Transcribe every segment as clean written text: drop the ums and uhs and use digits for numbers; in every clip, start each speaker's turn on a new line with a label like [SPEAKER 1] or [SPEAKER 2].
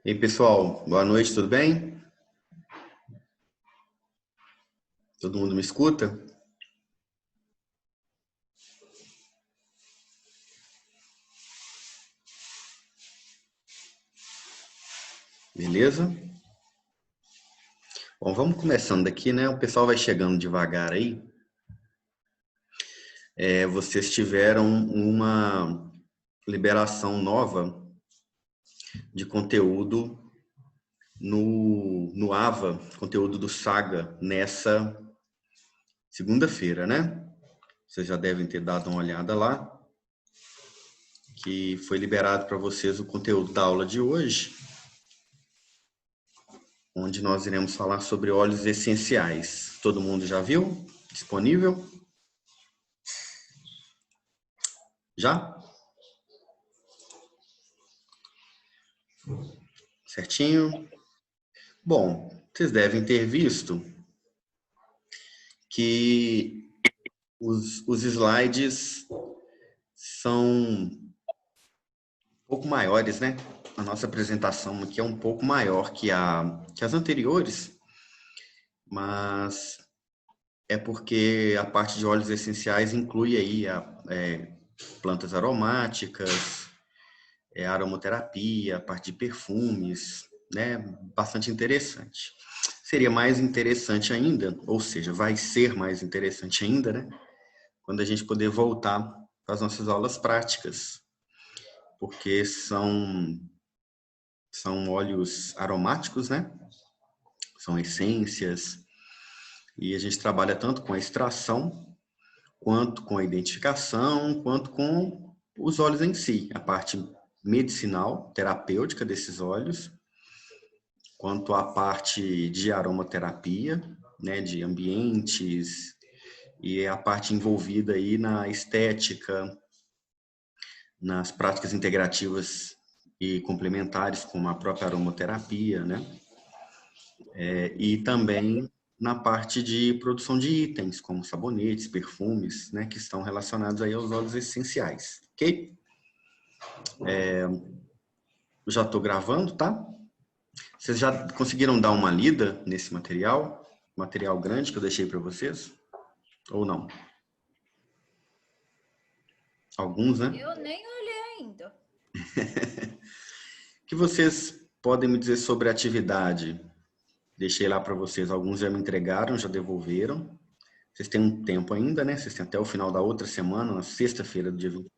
[SPEAKER 1] E aí, pessoal, boa noite, tudo bem? Todo mundo me escuta? Beleza? Bom, vamos começando aqui, né? O pessoal vai chegando devagar aí. Vocês tiveram uma liberação nova de conteúdo no AVA, conteúdo do Saga, nessa segunda-feira, né? Vocês já devem ter dado uma olhada lá, que foi liberado para vocês o conteúdo da aula de hoje, onde nós iremos falar sobre óleos essenciais. Todo mundo já viu? Disponível? Já? Certinho? Bom, vocês devem ter visto que os slides são um pouco maiores, né? A nossa apresentação aqui é um pouco maior que as anteriores, mas é porque a parte de óleos essenciais inclui aí plantas aromáticas, aromaterapia, a parte de perfumes, né? Bastante interessante. Seria mais interessante ainda, ou seja, vai ser mais interessante ainda, né? Quando a gente poder voltar para as nossas aulas práticas, porque são óleos aromáticos, né? São essências, e a gente trabalha tanto com a extração, quanto com a identificação, quanto com os óleos em si, a parte medicinal, terapêutica desses óleos, quanto à parte de aromaterapia, né, de ambientes, e a parte envolvida aí na estética, nas práticas integrativas e complementares, como a própria aromaterapia, né? E também na parte de produção de itens, como sabonetes, perfumes, né, que estão relacionados aí aos óleos essenciais, ok? Já estou gravando, tá? Vocês já conseguiram dar uma lida nesse material? Material grande que eu deixei para vocês? Ou não? Alguns, né?
[SPEAKER 2] Eu nem olhei ainda.
[SPEAKER 1] O que vocês podem me dizer sobre a atividade? Deixei lá para vocês. Alguns já me entregaram, já devolveram. Vocês têm um tempo ainda, né? Vocês têm até o final da outra semana, na sexta-feira do dia 20.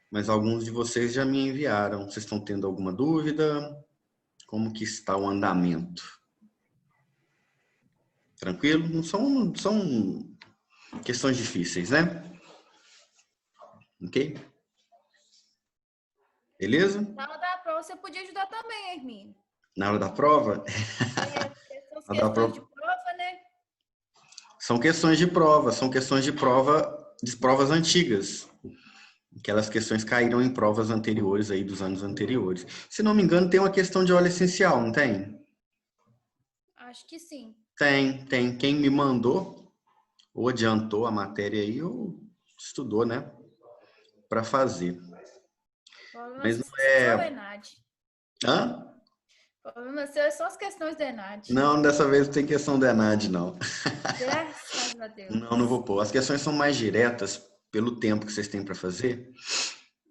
[SPEAKER 1] Mas alguns de vocês já me enviaram. Vocês estão tendo alguma dúvida? Como que está o andamento? Tranquilo? Não são questões difíceis, né? Ok? Beleza?
[SPEAKER 2] Na hora da prova, você podia ajudar também, Hermínio.
[SPEAKER 1] Na hora da prova,
[SPEAKER 2] São as
[SPEAKER 1] na hora da
[SPEAKER 2] questões de
[SPEAKER 1] prova
[SPEAKER 2] prova, né?
[SPEAKER 1] são questões de prova, de provas antigas. Aquelas questões caíram em provas anteriores aí dos anos anteriores. Se não me engano, tem uma questão de óleo essencial, não tem?
[SPEAKER 2] Acho que sim.
[SPEAKER 1] Tem. Quem me mandou ou adiantou a matéria aí, ou estudou, né? Para fazer.
[SPEAKER 2] O problema
[SPEAKER 1] Mas não
[SPEAKER 2] seu é
[SPEAKER 1] é.
[SPEAKER 2] Enad.
[SPEAKER 1] Hã?
[SPEAKER 2] O problema seu é só as questões do Enad.
[SPEAKER 1] Não, dessa vez não tem questão da ENAD, não.
[SPEAKER 2] Graças a
[SPEAKER 1] Não
[SPEAKER 2] Deus.
[SPEAKER 1] vou pôr. As questões são mais diretas pelo tempo que vocês têm para fazer.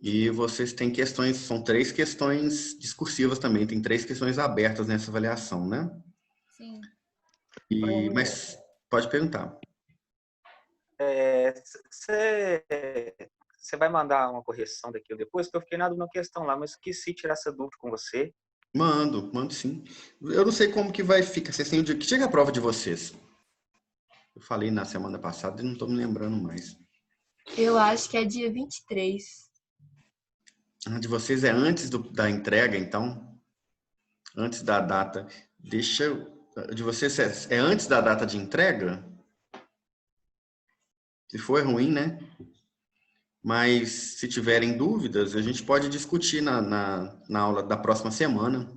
[SPEAKER 1] E vocês têm questões, são 3 questões discursivas também, tem 3 questões abertas nessa avaliação, né?
[SPEAKER 2] Sim.
[SPEAKER 1] Mas pode perguntar.
[SPEAKER 3] Você vai mandar uma correção daquilo depois? Porque eu fiquei na dúvida questão lá, mas esqueci de tirar essa dúvida com você.
[SPEAKER 1] Mando sim. Eu não sei como que vai ficar. Vocês têm o dia que chega a prova de vocês. Eu falei na semana passada e não estou me lembrando mais.
[SPEAKER 4] Eu acho que é dia 23.
[SPEAKER 1] A de vocês é antes da entrega, então? Antes da data. De vocês é antes da data de entrega? Se for, é ruim, né? Mas se tiverem dúvidas, a gente pode discutir na aula da próxima semana.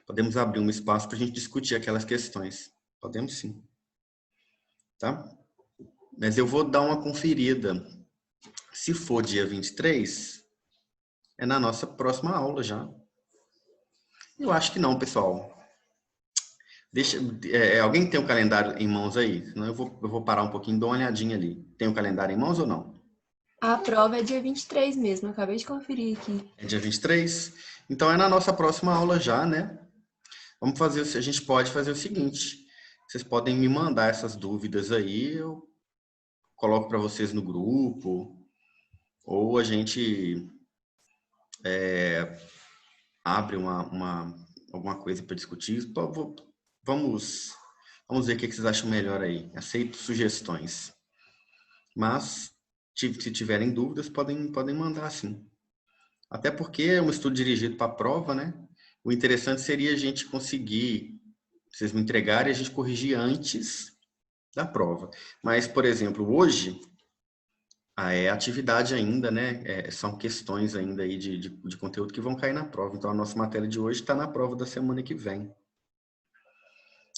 [SPEAKER 1] Podemos abrir um espaço para a gente discutir aquelas questões. Podemos sim. Tá? Mas eu vou dar uma conferida. Se for dia 23, é na nossa próxima aula já. Eu acho que não, pessoal. Deixa, alguém tem o calendário em mãos aí? Senão eu vou parar um pouquinho e dar uma olhadinha ali. Tem o calendário em mãos ou não?
[SPEAKER 4] A prova é dia 23 mesmo, eu acabei de conferir aqui.
[SPEAKER 1] É dia 23? Então é na nossa próxima aula já, né? Vamos fazer, a gente pode fazer o seguinte. Vocês podem me mandar essas dúvidas aí, eu coloco para vocês no grupo, ou a gente abre alguma coisa para discutir. Vamos, vamos ver o que vocês acham melhor aí. Aceito sugestões. Mas, se tiverem dúvidas, podem mandar sim. Até porque é um estudo dirigido para a prova, né? O interessante seria a gente conseguir, vocês me entregarem e a gente corrigir antes da prova. Mas, por exemplo, hoje, é atividade ainda, né? São questões ainda aí de conteúdo que vão cair na prova. Então, a nossa matéria de hoje está na prova da semana que vem.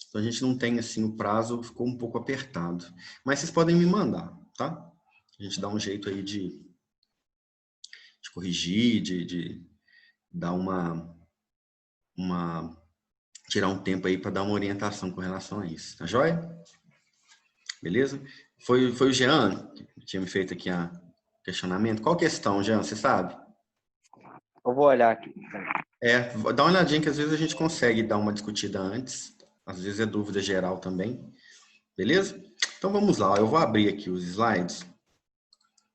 [SPEAKER 1] Então, a gente não tem, assim, o prazo ficou um pouco apertado. Mas vocês podem me mandar, tá? A gente dá um jeito aí de corrigir, de dar tirar um tempo aí para dar uma orientação com relação a isso. Tá joia? Beleza? Foi o Jean que tinha me feito aqui a questionamento. Qual questão, Jean? Você sabe?
[SPEAKER 3] Eu vou olhar aqui.
[SPEAKER 1] Dá uma olhadinha que às vezes a gente consegue dar uma discutida antes. Às vezes é dúvida geral também. Beleza? Então vamos lá. Eu vou abrir aqui os slides,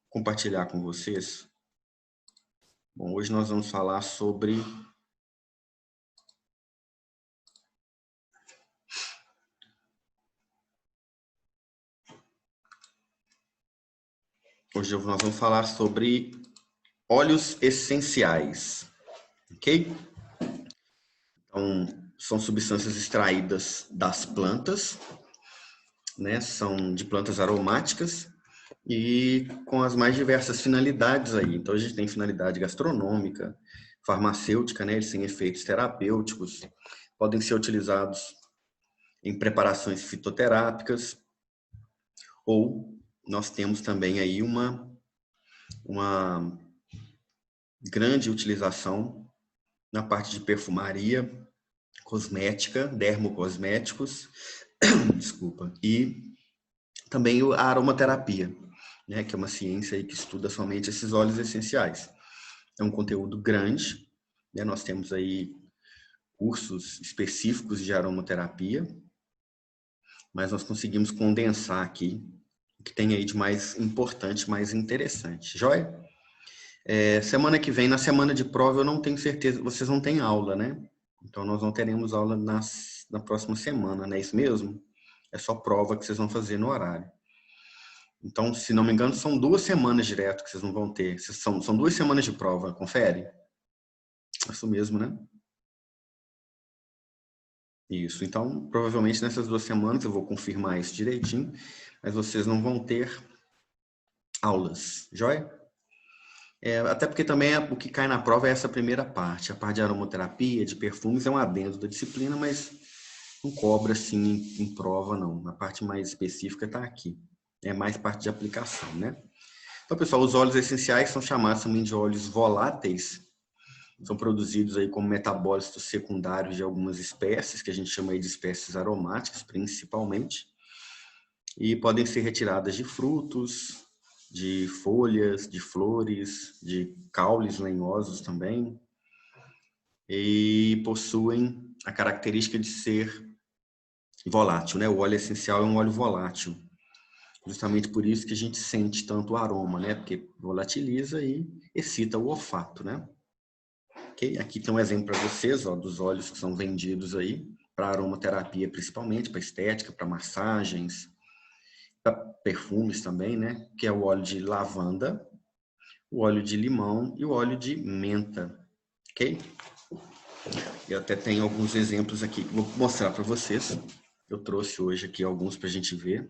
[SPEAKER 1] compartilhar com vocês. Bom, hoje nós vamos falar sobre nós vamos falar sobre óleos essenciais, ok? Então, são substâncias extraídas das plantas, né? São de plantas aromáticas e com as mais diversas finalidades aí. Então, a gente tem finalidade gastronômica, farmacêutica, né? Eles têm efeitos terapêuticos, podem ser utilizados em preparações fitoterápicas, ou nós temos também aí uma grande utilização na parte de perfumaria, cosmética, dermocosméticos, desculpa, e também a aromaterapia, né, que é uma ciência aí que estuda somente esses óleos essenciais. É um conteúdo grande, né, nós temos aí cursos específicos de aromaterapia, mas nós conseguimos condensar aqui o que tem aí de mais importante, mais interessante. Joia? Semana que vem, na semana de prova, eu não tenho certeza, vocês não têm aula, né? Então, nós não teremos aula na próxima semana, não é isso mesmo? É só prova que vocês vão fazer no horário. Então, se não me engano, são 2 semanas direto que vocês não vão ter. São 2 semanas de prova, confere? Isso mesmo, né? Isso. Então, provavelmente nessas 2 semanas, eu vou confirmar isso direitinho, mas vocês não vão ter aulas, joia? Até porque também o que cai na prova é essa primeira parte. A parte de aromaterapia, de perfumes, é um adendo da disciplina, mas não cobra assim em prova, não. A parte mais específica está aqui. É mais parte de aplicação, né? Então, pessoal, os óleos essenciais são chamados também de óleos voláteis. São produzidos aí como metabólitos secundários de algumas espécies, que a gente chama aí de espécies aromáticas, principalmente. E podem ser retiradas de frutos, de folhas, de flores, de caules lenhosos também. E possuem a característica de ser volátil, né? O óleo essencial é um óleo volátil. Justamente por isso que a gente sente tanto o aroma, né? Porque volatiliza e excita o olfato, né? Okay? Aqui tem um exemplo para vocês, ó, dos óleos que são vendidos aí para aromaterapia, principalmente, para estética, para massagens, para perfumes também, né? Que é o óleo de lavanda, o óleo de limão e o óleo de menta, ok? Eu até tenho alguns exemplos aqui que vou mostrar para vocês. Eu trouxe hoje aqui alguns para a gente ver.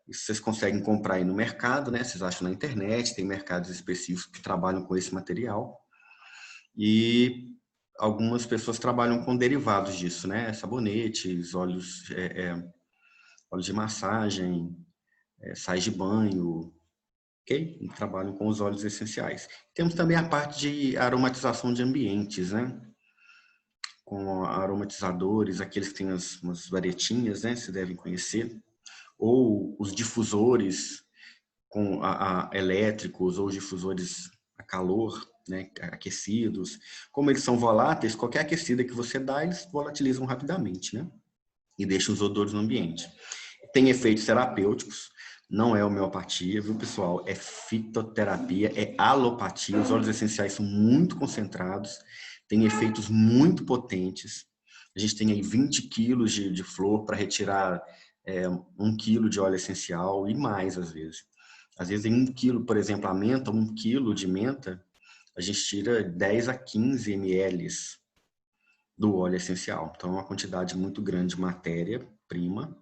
[SPEAKER 1] Isso vocês conseguem comprar aí no mercado, né? Vocês acham na internet, tem mercados específicos que trabalham com esse material. E algumas pessoas trabalham com derivados disso, né? Sabonetes, óleos de massagem, sais de banho, ok? E trabalham com os óleos essenciais. Temos também a parte de aromatização de ambientes, né? com aromatizadores, aqueles que têm umas varetinhas, né? Vocês devem conhecer. Ou os difusores com elétricos ou difusores a calor, né? Aquecidos. Como eles são voláteis, qualquer aquecida que você dá, eles volatilizam rapidamente, né? E deixam os odores no ambiente. Tem efeitos terapêuticos, não é homeopatia, viu, pessoal? É fitoterapia, é alopatia. Os óleos essenciais são muito concentrados, têm efeitos muito potentes. A gente tem aí 20 quilos de flor para retirar 1 quilo de óleo essencial e mais, às vezes. Às vezes, em 1 quilo, por exemplo, a menta, 1 quilo de menta, a gente tira 10 a 15 ml do óleo essencial. Então, é uma quantidade muito grande de matéria-prima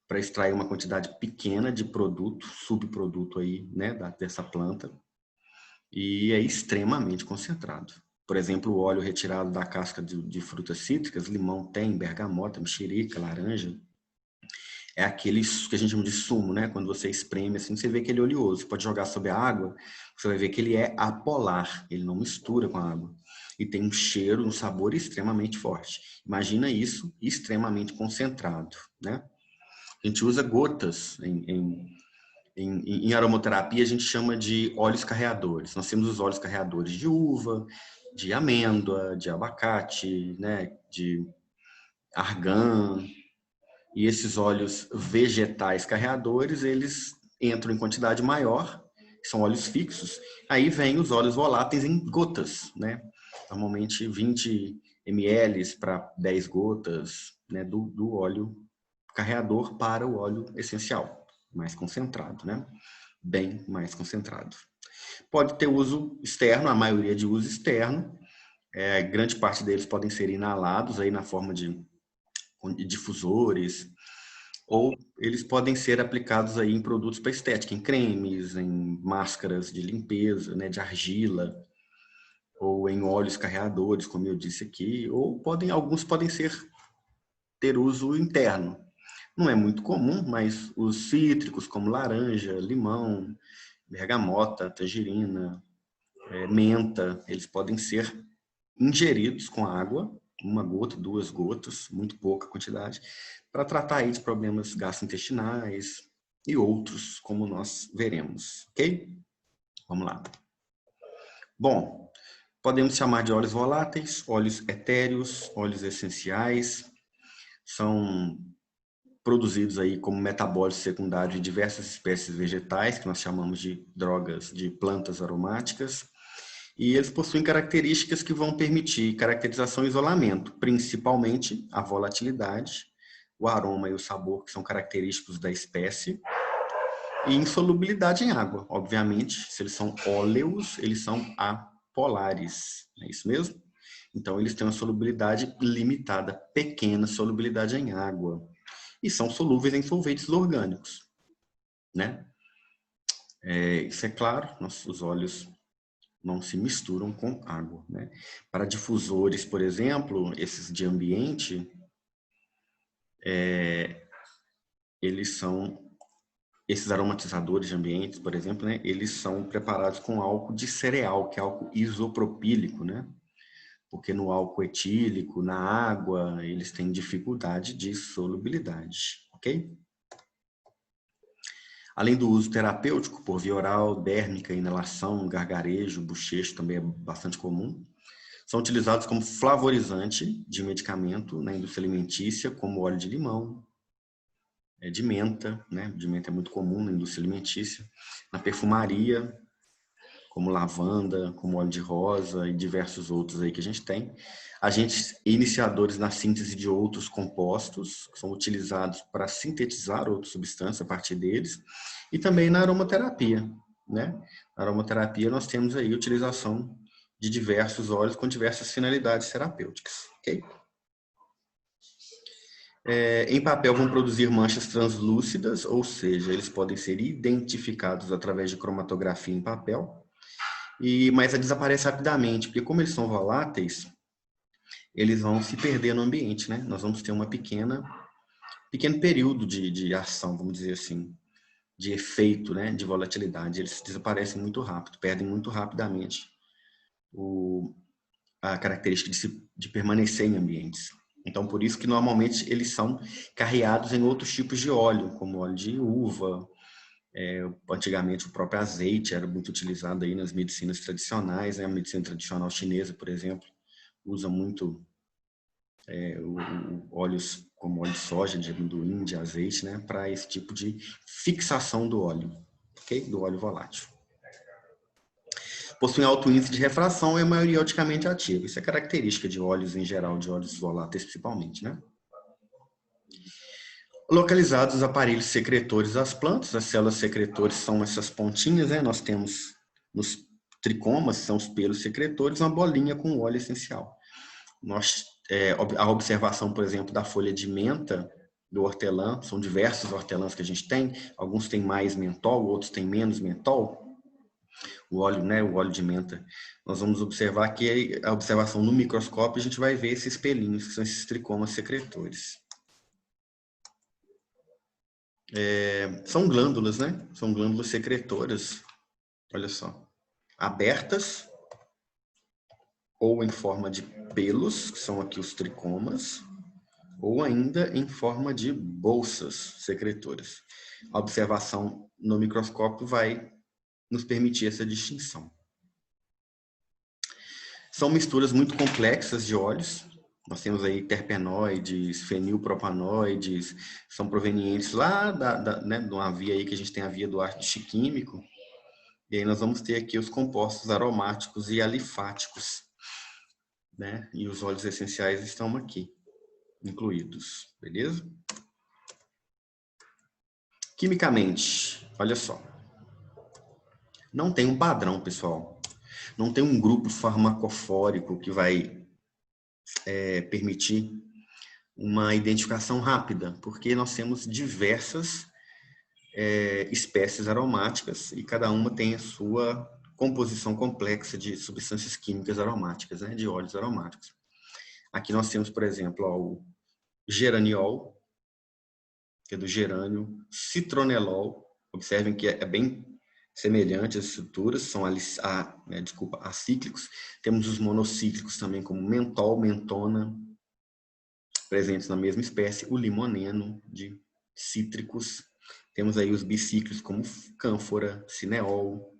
[SPEAKER 1] para extrair uma quantidade pequena de produto, subproduto aí, né, dessa planta, e é extremamente concentrado. Por exemplo, o óleo retirado da casca de frutas cítricas, limão tem, bergamota, mexerica, laranja, é aquele que a gente chama de sumo, né? Quando você espreme assim, você vê que ele é oleoso. Você pode jogar sobre a água, você vai ver que ele é apolar, ele não mistura com a água. E tem um cheiro, um sabor extremamente forte. Imagina isso extremamente concentrado, né? A gente usa gotas em aromaterapia, a gente chama de óleos carreadores. Nós temos os óleos carreadores de uva, de amêndoa, de abacate, né, de argan. E esses óleos vegetais carreadores, eles entram em quantidade maior, são óleos fixos. Aí vem os óleos voláteis em gotas, né? Normalmente 20 ml para 10 gotas, né, do óleo carreador para o óleo essencial, mais concentrado, né? Bem mais concentrado. Pode ter uso externo, a maioria de uso externo. Grande parte deles podem ser inalados aí na forma de difusores, ou eles podem ser aplicados aí em produtos para estética, em cremes, em máscaras de limpeza, né, de argila, ou em óleos carreadores, como eu disse aqui, ou alguns podem ter uso interno. Não é muito comum, mas os cítricos, como laranja, limão, bergamota, tangerina, menta, eles podem ser ingeridos com água, 1 gota, 2 gotas, muito pouca quantidade, para tratar aí de problemas gastrointestinais e outros, como nós veremos, ok? Vamos lá. Bom, podemos chamar de óleos voláteis, óleos etéreos, óleos essenciais, são produzidos aí como metabólitos secundários de diversas espécies vegetais, que nós chamamos de drogas de plantas aromáticas, e eles possuem características que vão permitir caracterização e isolamento, principalmente a volatilidade, o aroma e o sabor, que são característicos da espécie, e insolubilidade em água. Obviamente, se eles são óleos, eles são apolares, é isso mesmo? Então, eles têm uma solubilidade limitada, pequena solubilidade em água, e são solúveis em solventes orgânicos, né? Isso é claro, nossos óleos não se misturam com água, né? Para difusores, por exemplo, esses de ambiente, esses aromatizadores de ambientes, por exemplo, né? Eles são preparados com álcool de cereal, que é álcool isopropílico, né? Porque no álcool etílico, na água, eles têm dificuldade de solubilidade, ok? Além do uso terapêutico, por via oral, dérmica, inalação, gargarejo, bochecho, também é bastante comum. São utilizados como flavorizante de medicamento na indústria alimentícia, como óleo de limão, de menta, né? De menta é muito comum na indústria alimentícia. Na perfumaria, como lavanda, como óleo de rosa e diversos outros aí que a gente tem. Agentes iniciadores na síntese de outros compostos, que são utilizados para sintetizar outras substâncias a partir deles. E também na aromaterapia, né? Na aromaterapia nós temos aí a utilização de diversos óleos com diversas finalidades terapêuticas, ok? Em papel vão produzir manchas translúcidas, ou seja, eles podem ser identificados através de cromatografia em papel, mas desaparece rapidamente, porque como eles são voláteis, eles vão se perder no ambiente, né? Nós vamos ter pequeno período de ação, vamos dizer assim, de efeito, né? De volatilidade. Eles desaparecem muito rápido, perdem muito rapidamente a característica de permanecer em ambientes. Então, por isso que normalmente eles são carreados em outros tipos de óleo, como óleo de uva. Antigamente o próprio azeite era muito utilizado aí nas medicinas tradicionais, né? A medicina tradicional chinesa, por exemplo, usa muito óleos como óleo de soja, de amendoim, de azeite, né? Para esse tipo de fixação do óleo, ok? Do óleo volátil. Possuem alto índice de refração e maioria oticamente ativa. Isso é característica de óleos em geral, de óleos voláteis principalmente, né? Localizados os aparelhos secretores das plantas, as células secretores são essas pontinhas, né? Nós temos nos tricomas, são os pelos secretores, uma bolinha com óleo essencial. A observação, por exemplo, da folha de menta do hortelã, são diversos hortelãs que a gente tem, alguns têm mais mentol, outros têm menos mentol. O óleo, né, o óleo de menta. Nós vamos observar que a observação no microscópio a gente vai ver esses pelinhos, que são esses tricomas secretores. São glândulas, né? São glândulas secretoras, olha só, abertas ou em forma de pelos, que são aqui os tricomas, ou ainda em forma de bolsas secretoras. A observação no microscópio vai nos permitir essa distinção. São misturas muito complexas de óleos. Nós temos aí terpenoides, fenilpropanoides, são provenientes lá né, de uma via aí que a gente tem a via do ácido químico. E aí nós vamos ter aqui os compostos aromáticos e alifáticos, né? E os óleos essenciais estão aqui incluídos, beleza? Quimicamente, olha só. Não tem um padrão, pessoal. Não tem um grupo farmacofórico que vai permitir uma identificação rápida, porque nós temos diversas espécies aromáticas e cada uma tem a sua composição complexa de substâncias químicas aromáticas, né, de óleos aromáticos. Aqui nós temos, por exemplo, o geraniol, que é do gerânio, citronelol, observem que é bem semelhante as estruturas, são acíclicos. Temos os monocíclicos também, como mentol, mentona, presentes na mesma espécie, o limoneno, de cítricos. Temos aí os bicíclicos, como cânfora, cineol.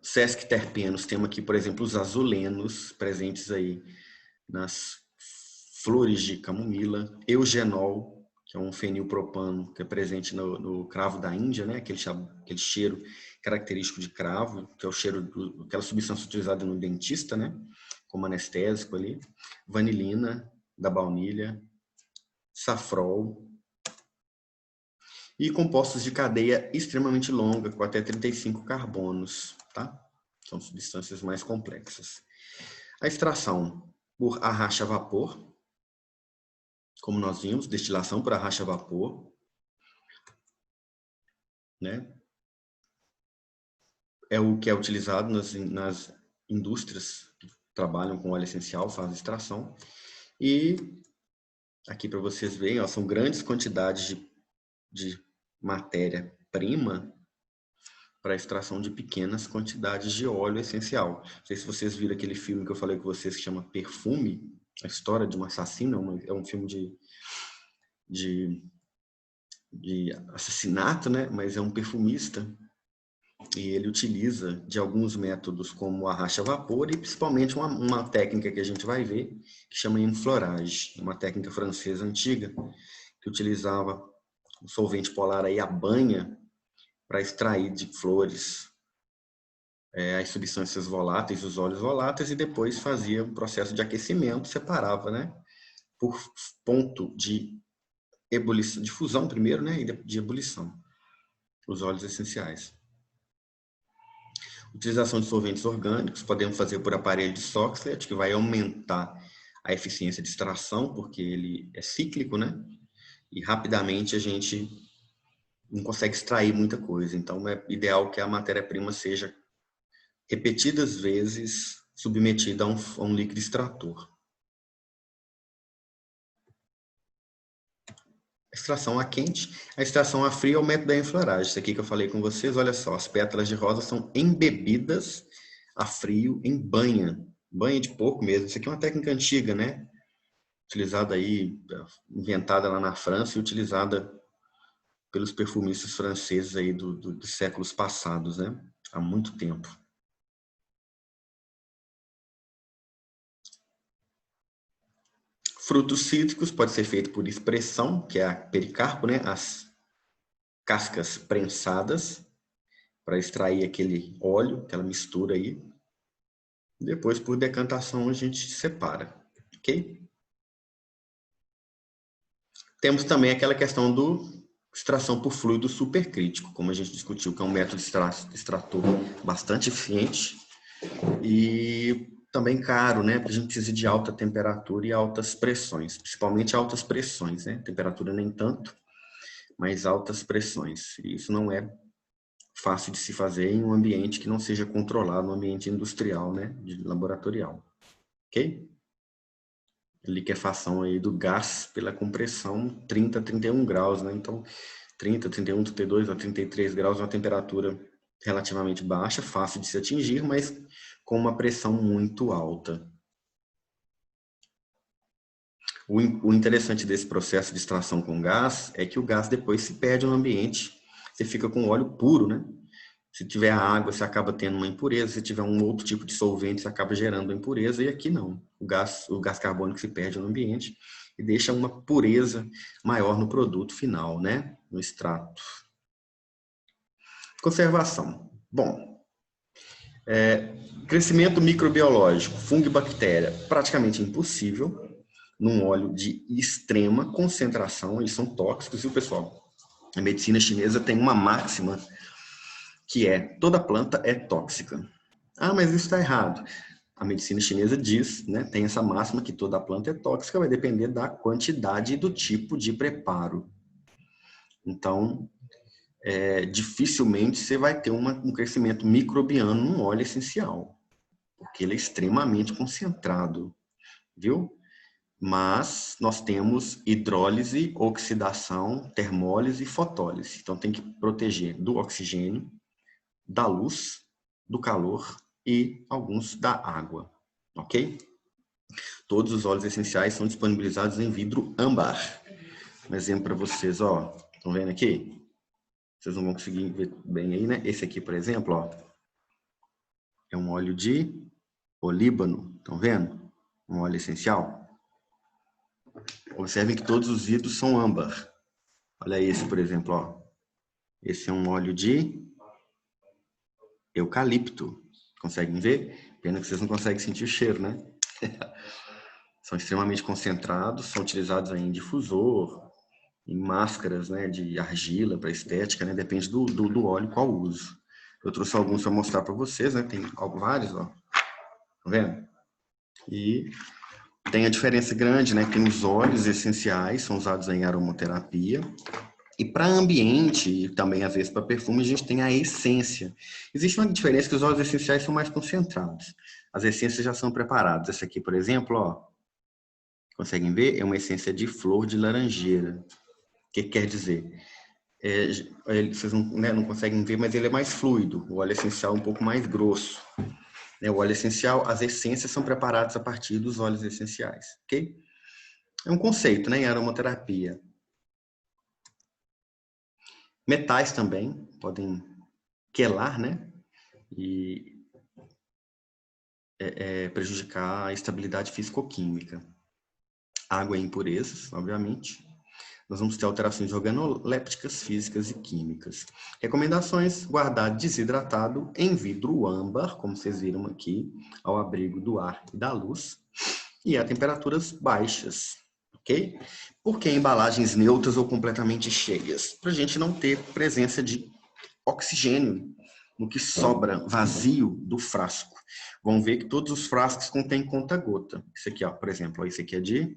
[SPEAKER 1] Sesquiterpenos, temos aqui, por exemplo, os azulenos, presentes aí nas flores de camomila, eugenol, que é um fenilpropano, que é presente no cravo da Índia, né? Aquele cheiro característico de cravo, que é o cheiro aquela substância utilizada no dentista, né? Como anestésico ali. Vanilina, da baunilha, safrol. E compostos de cadeia extremamente longa, com até 35 carbonos, tá? São substâncias mais complexas. A extração por arracha a vapor, como nós vimos, destilação por arracha a vapor, né? É o que é utilizado nas indústrias que trabalham com óleo essencial, fazem extração. E aqui para vocês verem, ó, são grandes quantidades de matéria-prima para a extração de pequenas quantidades de óleo essencial. Não sei se vocês viram aquele filme que eu falei com vocês que chama Perfume, a história de um assassino, é um filme de assassinato, né? Mas é um perfumista e ele utiliza de alguns métodos como arracha a vapor e principalmente uma técnica que a gente vai ver que chama enflorage, uma técnica francesa antiga que utilizava o solvente polar aí, a banha, para extrair de flores as substâncias voláteis, os óleos voláteis, e depois fazia um processo de aquecimento, separava, né, por ponto de ebulição, de fusão primeiro, né, e de ebulição, os óleos essenciais. Utilização de solventes orgânicos, podemos fazer por aparelho de Soxhlet, que vai aumentar a eficiência de extração, porque ele é cíclico, né, e rapidamente a gente não consegue extrair muita coisa. Então, é ideal que a matéria-prima seja repetidas vezes submetida a um líquido extrator. Extração a quente. A extração a frio é o método da enfloragem. Isso aqui que eu falei com vocês, olha só, as pétalas de rosa são embebidas a frio em banha. Banha de porco mesmo. Isso aqui é uma técnica antiga, né? Utilizada aí, inventada lá na França e utilizada pelos perfumistas franceses aí dos séculos passados, né? Há muito tempo. Frutos cítricos pode ser feito por expressão, que é a pericarpo, né? As cascas prensadas, para extrair aquele óleo, aquela mistura aí. Depois, por decantação, a gente separa, ok? Temos também aquela questão do extração por fluido supercrítico, como a gente discutiu, que é um método extrator bastante eficiente e também caro, né? Porque a gente precisa de alta temperatura e altas pressões, principalmente altas pressões, né? Temperatura nem tanto, mas altas pressões. E isso não é fácil de se fazer em um ambiente que não seja controlado, um ambiente industrial, né? De laboratorial, ok? Liquefação aí do gás pela compressão 30 a 31 graus, né? Então, 30, 31, 32 a 33 graus é uma temperatura relativamente baixa, fácil de se atingir, mas com uma pressão muito alta. O interessante desse processo de extração com gás é que o gás depois se perde no ambiente, você fica com óleo puro, né? Se tiver água, você acaba tendo uma impureza. Se tiver um outro tipo de solvente, você acaba gerando uma impureza. E aqui não. O gás carbônico se perde no ambiente e deixa uma pureza maior no produto final, né? No extrato. Conservação. Bom, crescimento microbiológico, fungo e bactéria, praticamente impossível num óleo de extrema concentração. Eles são tóxicos, viu, pessoal? A medicina chinesa tem uma máxima que é: toda planta é tóxica. Ah, mas isso está errado. A medicina chinesa diz, né, tem essa máxima que toda planta é tóxica, vai depender da quantidade e do tipo de preparo. Então, dificilmente você vai ter um crescimento microbiano num óleo essencial, porque ele é extremamente concentrado, viu? Mas nós temos hidrólise, oxidação, termólise e fotólise. Então tem que proteger do oxigênio, da luz, do calor e alguns da água, ok? Todos os óleos essenciais são disponibilizados em vidro âmbar. Um exemplo para vocês, ó. Estão vendo aqui? Vocês não vão conseguir ver bem aí, né? Esse aqui, por exemplo, ó, é um óleo de olíbano. Estão vendo? Um óleo essencial. Observem que todos os vidros são âmbar. Olha esse, por exemplo, ó. Esse é um óleo de eucalipto. Conseguem ver? Pena que vocês não conseguem sentir o cheiro, né? São extremamente concentrados, são utilizados em difusor, em máscaras, né, de argila para estética, né? Depende do óleo qual uso. Eu trouxe alguns para mostrar para vocês, né? Tem vários, ó. Tá vendo? E tem a diferença grande, né? Tem os óleos essenciais, são usados em aromaterapia. E para ambiente, e também às vezes para perfume, a gente tem a essência. Existe uma diferença que os óleos essenciais são mais concentrados. As essências já são preparadas. Essa aqui, por exemplo, ó, conseguem ver? É uma essência de flor de laranjeira. O que quer dizer? Vocês não, né, não conseguem ver, mas ele é mais fluido. O óleo essencial é um pouco mais grosso. O óleo essencial, as essências são preparadas a partir dos óleos essenciais, ok? É um conceito, né, em aromaterapia. Metais também podem quelar, né, e prejudicar a estabilidade físico-química. Água e impurezas, obviamente. Nós vamos ter alterações organolépticas, físicas e químicas. Recomendações: guardar desidratado em vidro âmbar, como vocês viram aqui, ao abrigo do ar e da luz, e a temperaturas baixas, ok? Por que embalagens neutras ou completamente cheias? Para a gente não ter presença de oxigênio no que sobra vazio do frasco. Vão ver que todos os frascos contêm conta-gota. Esse aqui, ó, por exemplo, ó, esse aqui é de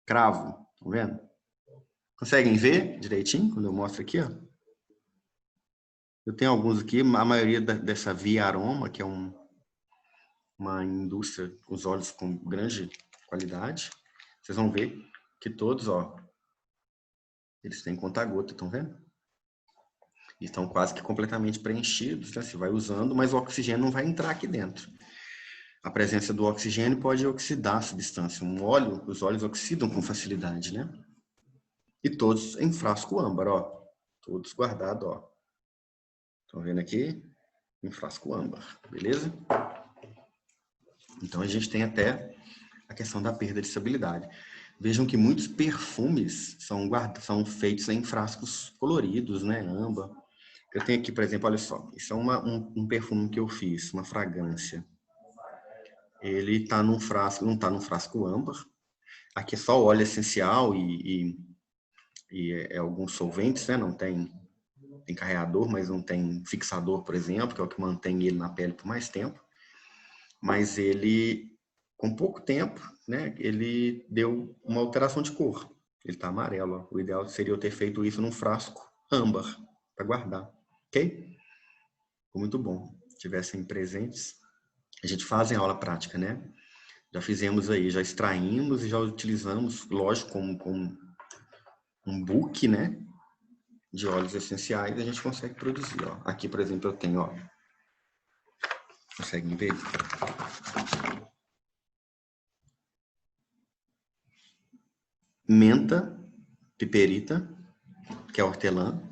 [SPEAKER 1] cravo, estão vendo? Conseguem ver direitinho quando eu mostro aqui, ó? Eu tenho alguns aqui, a maioria dessa Via Aroma, que é uma indústria com os óleos com grande qualidade. Vocês vão ver que todos, ó, eles têm conta-gota, estão vendo? E estão quase que completamente preenchidos, né? Você vai usando, mas o oxigênio não vai entrar aqui dentro. A presença do oxigênio pode oxidar a substância. Os óleos oxidam com facilidade, né? E todos em frasco âmbar, ó. Todos guardados, ó. Estão vendo aqui? Em frasco âmbar, beleza? Então a gente tem até a questão da perda de estabilidade. Vejam que muitos perfumes são feitos em frascos coloridos, né? Âmbar. Eu tenho aqui, por exemplo, olha só. Isso é um perfume que eu fiz, uma fragrância. Ele está num frasco, não está num frasco âmbar. Aqui é só óleo essencial e alguns solventes, né? Não tem carreador, mas não tem fixador, por exemplo, que é o que mantém ele na pele por mais tempo. Mas ele, com pouco tempo, né? Ele deu uma alteração de cor. Ele está amarelo. Ó. O ideal seria eu ter feito isso num frasco âmbar para guardar, ok? Ficou muito bom. Se tivessem presentes, a gente faz em aula prática, né? Já fizemos aí, já extraímos e já utilizamos, lógico, como um book, né? De óleos essenciais, a gente consegue produzir, ó. Aqui, por exemplo, eu tenho, ó. Conseguem ver? Menta, piperita, que é hortelã.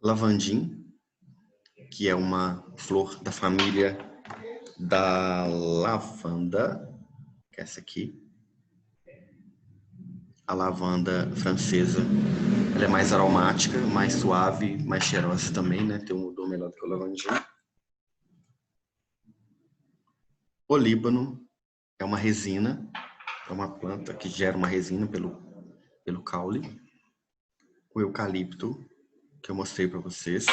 [SPEAKER 1] Lavandim, que é uma flor da família da lavanda, que é essa aqui. A lavanda francesa, ela é mais aromática, mais suave, mais cheirosa também, né? Tem um odor melhor do que o lavandim. Olíbano é uma resina, é uma planta que gera uma resina pelo caule. O eucalipto, que eu mostrei para vocês.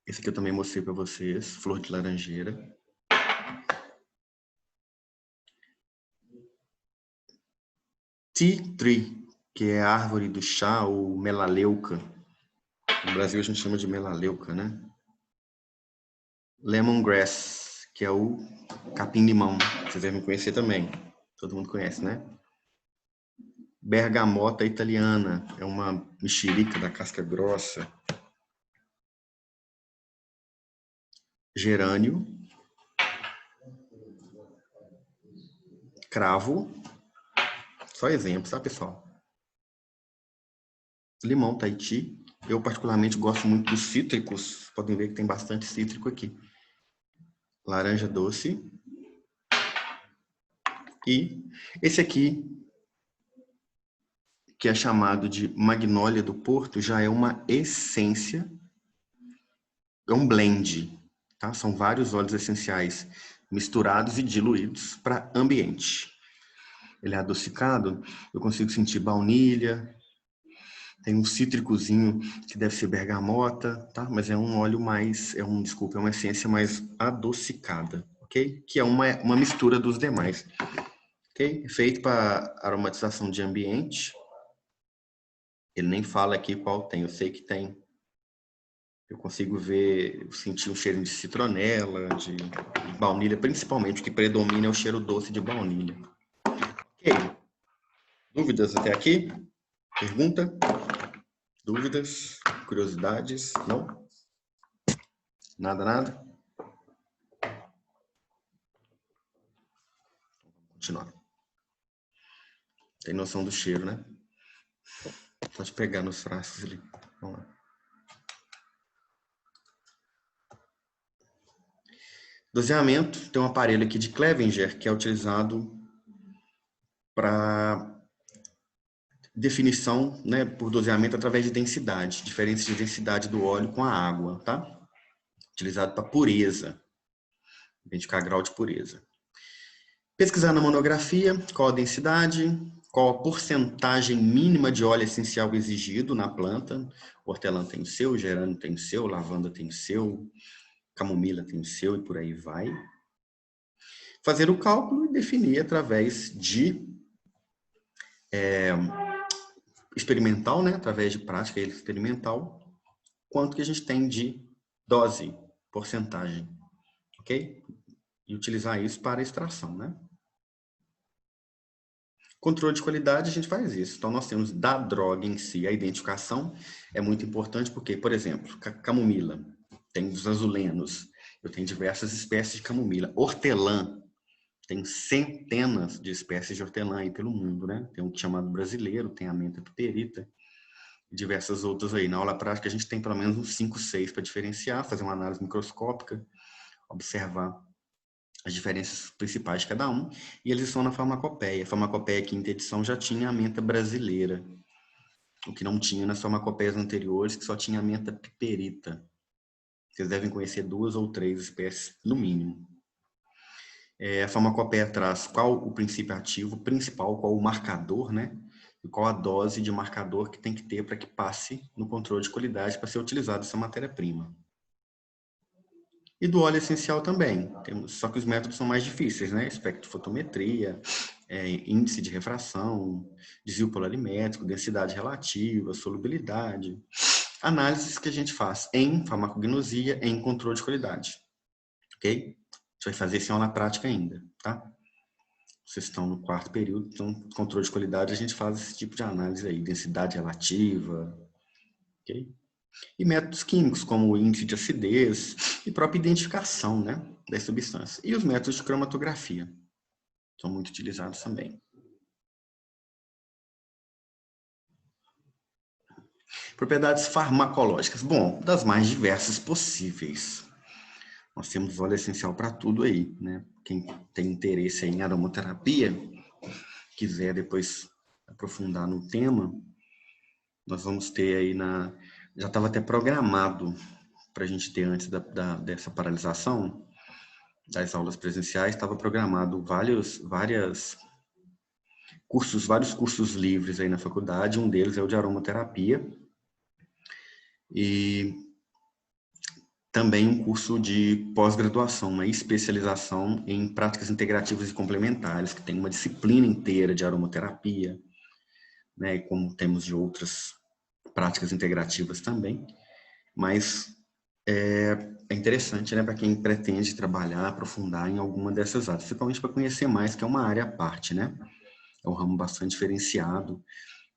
[SPEAKER 1] Esse aqui eu também mostrei para vocês, flor de laranjeira. Tea tree, que é a árvore do chá, ou melaleuca. No Brasil a gente chama de melaleuca, né? Lemongrass, que é o capim-limão. Vocês devem conhecer também. Todo mundo conhece, né? Bergamota italiana, é uma mexerica da casca grossa. Gerânio. Cravo. Só exemplos, tá, pessoal? Limão Tahiti. Eu particularmente gosto muito dos cítricos. Podem ver que tem bastante cítrico aqui. Laranja doce. E esse aqui, que é chamado de Magnólia do Porto, já é uma essência, é um blend, tá? São vários óleos essenciais misturados e diluídos para ambiente. Ele é adocicado, eu consigo sentir baunilha, tem um cítricozinho que deve ser bergamota, tá? Mas é um óleo mais, é uma essência mais adocicada, ok? Que é uma mistura dos demais, ok? Feito para aromatização de ambiente. Ele nem fala aqui qual tem, eu sei que tem. Eu consigo ver, sentir um cheiro de citronela, de baunilha, principalmente, o que predomina é o cheiro doce de baunilha. Ok. Dúvidas até aqui? Pergunta? Dúvidas? Curiosidades? Não? Nada, nada? Vamos continuar. Tem noção do cheiro, né? Pode pegar nos frascos ali. Vamos lá. Doseamento. Tem um aparelho aqui de Clevenger que é utilizado para definição, né, por doseamento através de densidade, diferença de densidade do óleo com a água, tá? Utilizado para pureza, identificar grau de pureza. Pesquisar na monografia qual a densidade, qual a porcentagem mínima de óleo essencial exigido na planta. O hortelã tem o seu, o gerânio tem o seu, lavanda tem o seu, camomila tem o seu e por aí vai. Fazer o cálculo e definir através de experimental, né, através de prática experimental, quanto que a gente tem de dose, porcentagem, ok? E utilizar isso para extração, né? Controle de qualidade, a gente faz isso. Então, nós temos da droga em si, a identificação é muito importante porque, por exemplo, camomila, tem os azulenos, eu tenho diversas espécies de camomila. Hortelã, tem centenas de espécies de hortelã aí pelo mundo, né? Tem um chamado brasileiro, tem a menta piperita, e diversas outras aí. Na aula prática, a gente tem pelo menos uns 5, 6 para diferenciar, fazer uma análise microscópica, observar as diferenças principais de cada um, e eles estão na farmacopeia. A farmacopeia quinta edição já tinha a menta brasileira, o que não tinha nas farmacopeias anteriores, que só tinha a menta piperita. Vocês devem conhecer 2 ou 3 espécies, no mínimo. A farmacopeia traz qual o princípio ativo principal, qual o marcador, né? E qual a dose de marcador que tem que ter para que passe no controle de qualidade para ser utilizada essa matéria-prima. E do óleo essencial também, só que os métodos são mais difíceis, né? Espectrofotometria, índice de refração, desvio polarimétrico, densidade relativa, solubilidade. Análises que a gente faz em farmacognosia, em controle de qualidade. Ok? A gente vai fazer isso em aula prática ainda, tá? Vocês estão no 4º período, então, controle de qualidade, a gente faz esse tipo de análise aí, densidade relativa, ok? E métodos químicos, como o índice de acidez e própria identificação, né, das substâncias. E os métodos de cromatografia são muito utilizados também. Propriedades farmacológicas. Bom, das mais diversas possíveis. Nós temos óleo essencial para tudo aí, né? Quem tem interesse em aromaterapia, quiser depois aprofundar no tema, nós vamos ter aí já estava até programado para a gente ter antes dessa paralisação das aulas presenciais, estava programado vários cursos livres aí na faculdade, um deles é o de aromaterapia, e também um curso de pós-graduação, uma especialização em práticas integrativas e complementares, que tem uma disciplina inteira de aromaterapia, né, como temos de outras práticas integrativas também, mas é interessante, né, para quem pretende trabalhar, aprofundar em alguma dessas áreas, principalmente para conhecer mais, que é uma área à parte, né? É um ramo bastante diferenciado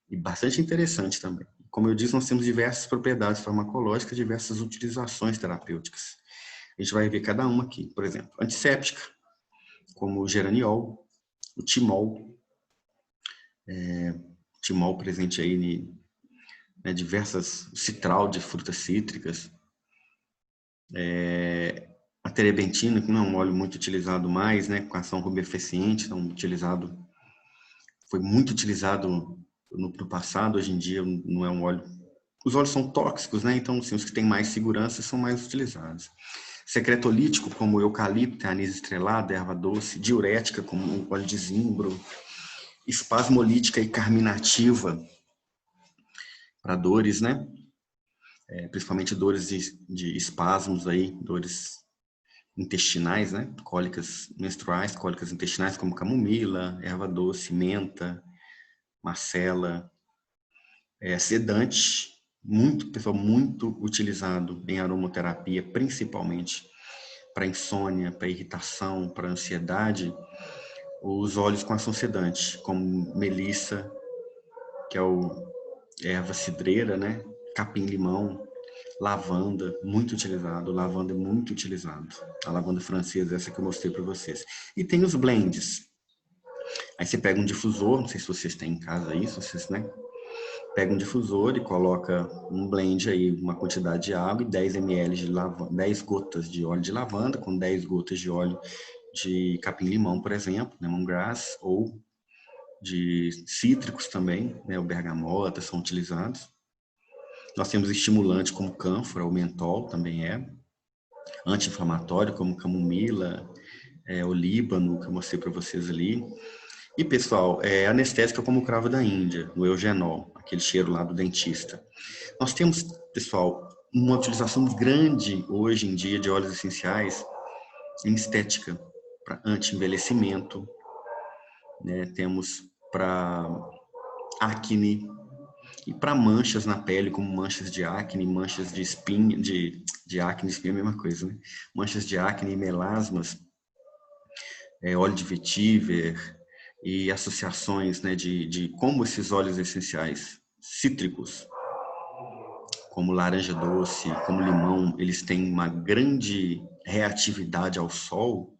[SPEAKER 1] e bastante interessante também. Como eu disse, nós temos diversas propriedades farmacológicas, diversas utilizações terapêuticas. A gente vai ver cada uma aqui. Por exemplo, antisséptica, como o geraniol, o timol. Timol presente aí em diversas citral de frutas cítricas. A terebentina, que não é um óleo muito utilizado mais, né, com ação rubefaciente, foi muito utilizado no passado, hoje em dia não é um óleo. Os óleos são tóxicos, né, então assim, os que têm mais segurança são mais utilizados. Secretolítico, como o eucalipto, a anis estrelada, erva doce, diurética, como o óleo de zimbro, espasmolítica e carminativa para dores, né, principalmente dores de espasmos aí, dores intestinais, né? Cólicas menstruais, cólicas intestinais, como camomila, erva doce, menta, marcela, sedante, pessoal, muito utilizado em aromaterapia, principalmente para insônia, para irritação, para ansiedade, os óleos com ação sedante, como melissa, que é erva cidreira, né? Capim-limão, lavanda, muito utilizado. Lavanda é muito utilizado. A lavanda francesa, essa que eu mostrei para vocês. E tem os blends. Aí você pega um difusor, não sei se vocês têm em casa isso, vocês, né? Pega um difusor e coloca um blend aí, uma quantidade de água e 10 ml de lavanda, 10 gotas de óleo de lavanda com 10 gotas de óleo de capim-limão, por exemplo, lemongrass, ou de cítricos também, né? O bergamota são utilizados. Nós temos estimulantes como cânfora, o mentol também anti-inflamatório como camomila, olíbano, que eu mostrei para vocês ali. E, pessoal, anestésica como o cravo da Índia, o eugenol, aquele cheiro lá do dentista. Nós temos, pessoal, uma utilização grande hoje em dia de óleos essenciais em estética, para anti-envelhecimento, né? Temos para acne, e para manchas na pele, como manchas de acne, manchas de espinha, de acne, espinha é a mesma coisa, né? Manchas de acne e melasmas, óleo de vetiver, e associações, né, de como esses óleos essenciais cítricos, como laranja doce, como limão, eles têm uma grande reatividade ao sol,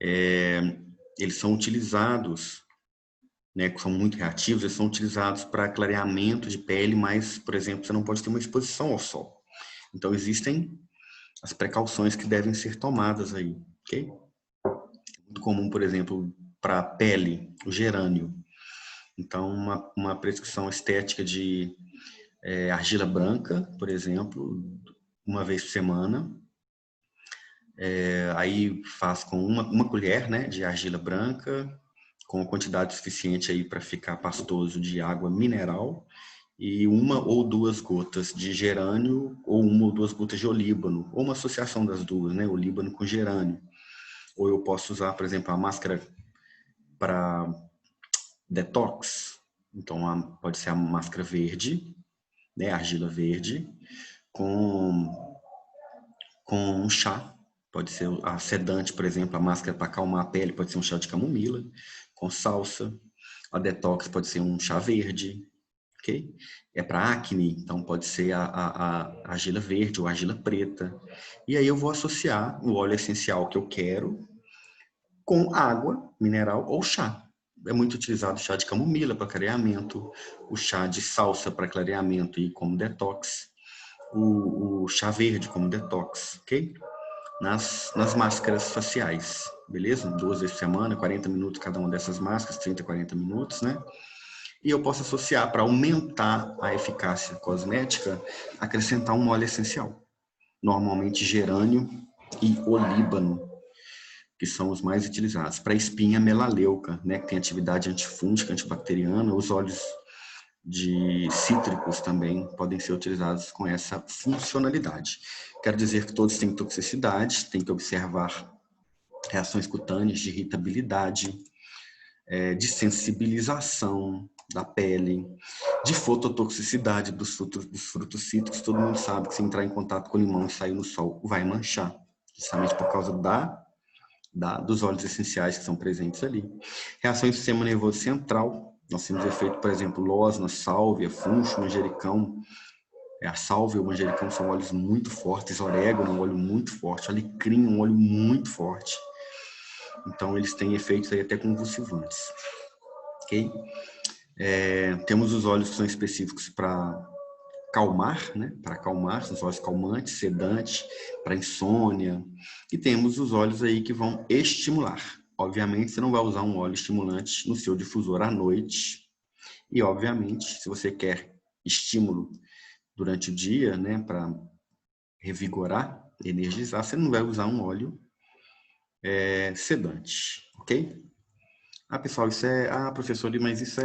[SPEAKER 1] eles são utilizados, né, que são muito reativos, eles são utilizados para clareamento de pele, mas, por exemplo, você não pode ter uma exposição ao sol. Então, existem as precauções que devem ser tomadas aí, ok? Muito comum, por exemplo, para a pele, o gerânio. Então, uma prescrição estética de argila branca, por exemplo, uma vez por semana. Aí faz com uma colher, né, de argila branca, com quantidade suficiente aí para ficar pastoso de água mineral, e 1 ou 2 gotas de gerânio, ou 1 ou 2 gotas de olíbano, ou uma associação das duas, né, olíbano com gerânio. Ou eu posso usar, por exemplo, a máscara para detox. Então, pode ser a máscara verde, né, argila verde, com um chá. Pode ser a sedante, por exemplo, a máscara para acalmar a pele, pode ser um chá de camomila, com salsa. A detox pode ser um chá verde, ok? É para acne, então pode ser a argila verde ou a argila preta. E aí eu vou associar o óleo essencial que eu quero com água mineral ou chá. É muito utilizado o chá de camomila para clareamento, o chá de salsa para clareamento e como detox, o chá verde como detox, ok? Nas máscaras faciais, beleza? 2 vezes por semana, 40 minutos cada uma dessas máscaras, 30, 40 minutos, né? E eu posso associar, para aumentar a eficácia cosmética, acrescentar um óleo essencial. Normalmente gerânio e olíbano, que são os mais utilizados. Para espinha melaleuca, né, que tem atividade antifúngica, antibacteriana, os óleos de cítricos também podem ser utilizados com essa funcionalidade. Quero dizer que todos têm toxicidade, tem que observar reações cutâneas de irritabilidade, de sensibilização da pele, de fototoxicidade dos frutos cítricos. Todo mundo sabe que se entrar em contato com o limão e sair no sol, vai manchar, justamente por causa dos óleos essenciais que são presentes ali. Reações do sistema nervoso central. Nós temos efeito, por exemplo, losna, sálvia, funcho, manjericão. A sálvia e o manjericão são óleos muito fortes. Orégano é um óleo muito forte. Alecrim é um óleo muito forte. Então, eles têm efeitos aí até convulsivantes. Ok? Temos os óleos que são específicos para calmar, né? Para acalmar, são os óleos calmantes, sedantes, para insônia. E temos os óleos aí que vão estimular. Obviamente, você não vai usar um óleo estimulante no seu difusor à noite. E, obviamente, se você quer estímulo durante o dia, né, para revigorar, energizar, você não vai usar um óleo sedante, ok? Pessoal, isso professor, mas isso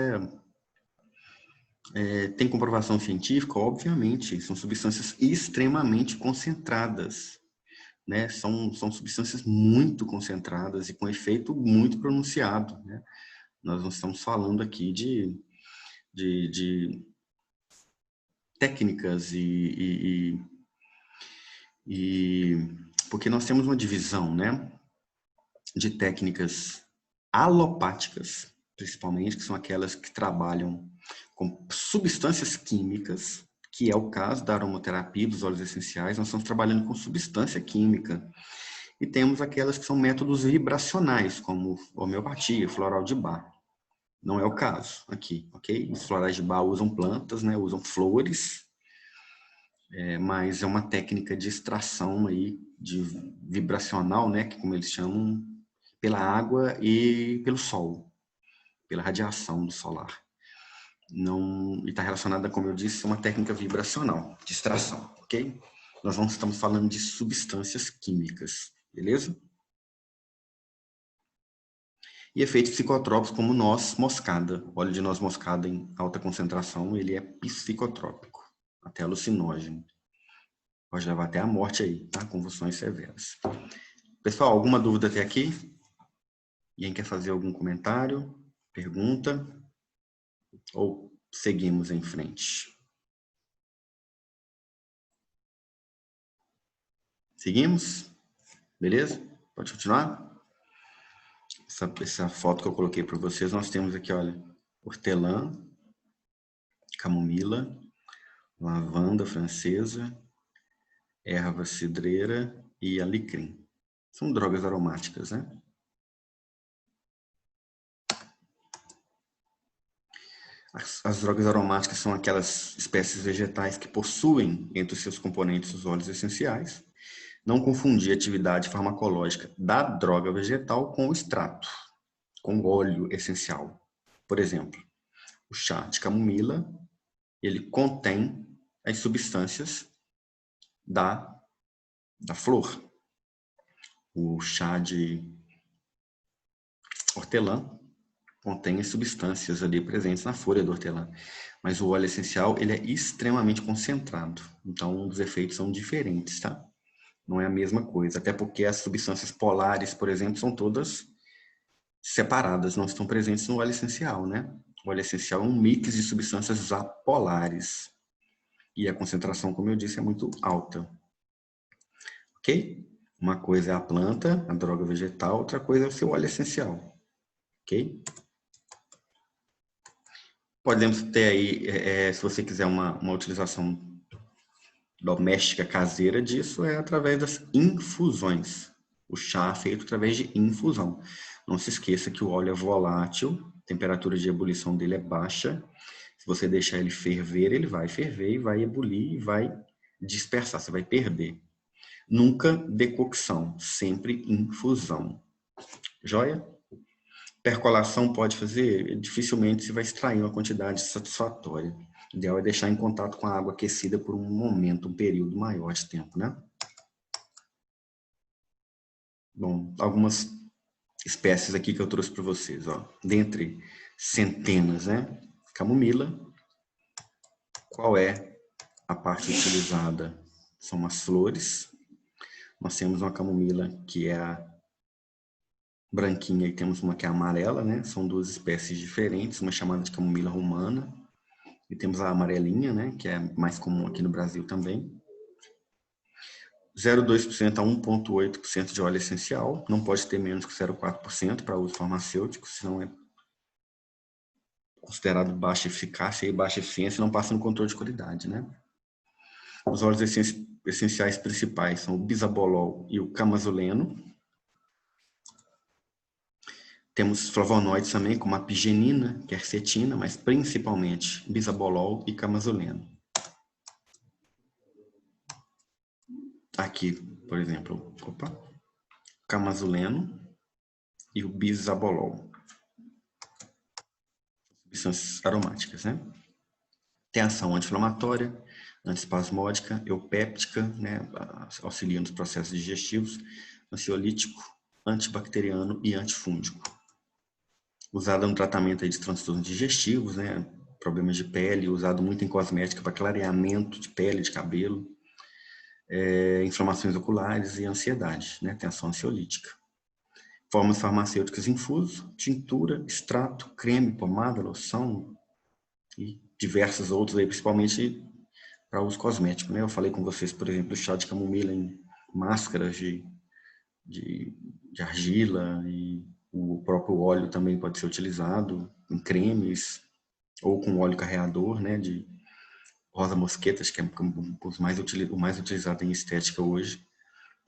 [SPEAKER 1] tem comprovação científica? Obviamente, são substâncias extremamente concentradas, né? São substâncias muito concentradas e com efeito muito pronunciado, né? Nós não estamos falando aqui de técnicas porque nós temos uma divisão, né, de técnicas alopáticas, principalmente, que são aquelas que trabalham com substâncias químicas, que é o caso da aromaterapia, dos óleos essenciais. Nós estamos trabalhando com substância química. E temos aquelas que são métodos vibracionais, como homeopatia, floral de Bach. Não é o caso aqui, ok? Os florais de Bach usam plantas, né? Usam flores, mas é uma técnica de extração aí, de vibracional, né? Que como eles chamam, pela água e pelo sol, pela radiação do solar. Não, e está relacionada, como eu disse, a uma técnica vibracional de extração, ok? Nós não estamos falando de substâncias químicas, beleza? E efeitos psicotrópicos como noz moscada. Óleo de noz moscada em alta concentração, ele é psicotrópico, até alucinógeno. Pode levar até a morte aí, tá? Convulsões severas. Pessoal, alguma dúvida até aqui? Alguém quer fazer algum comentário? Pergunta? Ou seguimos em frente? Seguimos? Beleza? Pode continuar? essa foto que eu coloquei para vocês, nós temos aqui, olha, hortelã, camomila, lavanda francesa, erva cidreira e alecrim. São drogas aromáticas, né? As drogas aromáticas são aquelas espécies vegetais que possuem entre os seus componentes os óleos essenciais. Não confundir a atividade farmacológica da droga vegetal com o extrato, com o óleo essencial. Por exemplo, o chá de camomila, ele contém as substâncias da flor. O chá de hortelã contém as substâncias ali presentes na folha do hortelã. Mas o óleo essencial, ele é extremamente concentrado. Então, os efeitos são diferentes, tá? Não é a mesma coisa. Até porque as substâncias polares, por exemplo, são todas separadas, não estão presentes no óleo essencial, né? O óleo essencial é um mix de substâncias apolares. E a concentração, como eu disse, é muito alta. Ok? Uma coisa é a planta, a droga vegetal, outra coisa é o seu óleo essencial. Ok? Podemos ter aí, se você quiser uma utilização doméstica caseira disso, é através das infusões. O chá é feito através de infusão. Não se esqueça que o óleo é volátil, a temperatura de ebulição dele é baixa. Se você deixar ele ferver, ele vai ferver e vai ebulir e vai dispersar, você vai perder. Nunca decocção, sempre infusão. Joia? Percolação pode fazer, dificilmente você vai extrair uma quantidade satisfatória. O ideal é deixar em contato com a água aquecida por um momento, um período maior de tempo, né? Bom, algumas espécies aqui que eu trouxe para vocês, ó. Dentre centenas, né? Camomila. Qual é a parte utilizada? São as flores. Nós temos uma camomila que é a branquinha e temos uma que é amarela, né? São duas espécies diferentes, uma chamada de camomila romana e temos a amarelinha, né? Que é mais comum aqui no Brasil também. 0,2% a 1,8% de óleo essencial, não pode ter menos que 0,4% para uso farmacêutico, senão é considerado baixa eficácia e baixa eficiência e não passa no controle de qualidade, né? Os óleos essenciais principais são o bisabolol e o camazoleno. Temos flavonoides também, como a pigenina, quercetina, mas principalmente bisabolol e camazoleno. Aqui, por exemplo, camazoleno e o bisabolol. Substâncias aromáticas, né? Tem ação anti-inflamatória, antiespasmódica, eupéptica, né? Auxilia nos processos digestivos, ansiolítico, antibacteriano e antifúngico. Usada no tratamento de transtornos digestivos, né? Problemas de pele, usado muito em cosmética para clareamento de pele, de cabelo, inflamações oculares e ansiedade, né? Tem ação ansiolítica. Formas farmacêuticas infuso, tintura, extrato, creme, pomada, loção e diversos outros aí, principalmente para uso cosmético, né? Eu falei com vocês, por exemplo, o chá de camomila em máscaras de argila e o próprio óleo também pode ser utilizado em cremes ou com óleo carreador, né? De rosa mosqueta, acho que é o mais utilizado em estética hoje,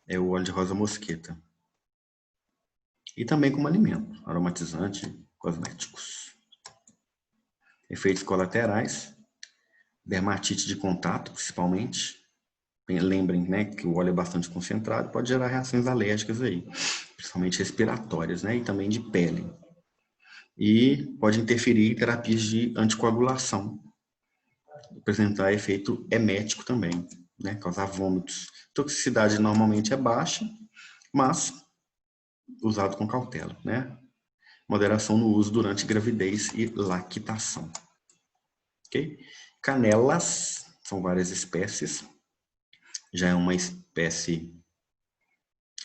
[SPEAKER 1] é o óleo de rosa mosqueta. E também como alimento, aromatizante, cosméticos. Efeitos colaterais, dermatite de contato, principalmente. Lembrem, né, que o óleo é bastante concentrado, pode gerar reações alérgicas aí, principalmente respiratórias, né, e também de pele. E pode interferir em terapias de anticoagulação, apresentar efeito emético também, né, causar vômitos. Toxicidade normalmente é baixa, mas usado com cautela, né? Moderação no uso durante gravidez e lactação. Ok? Canelas, são várias espécies. Já é uma espécie,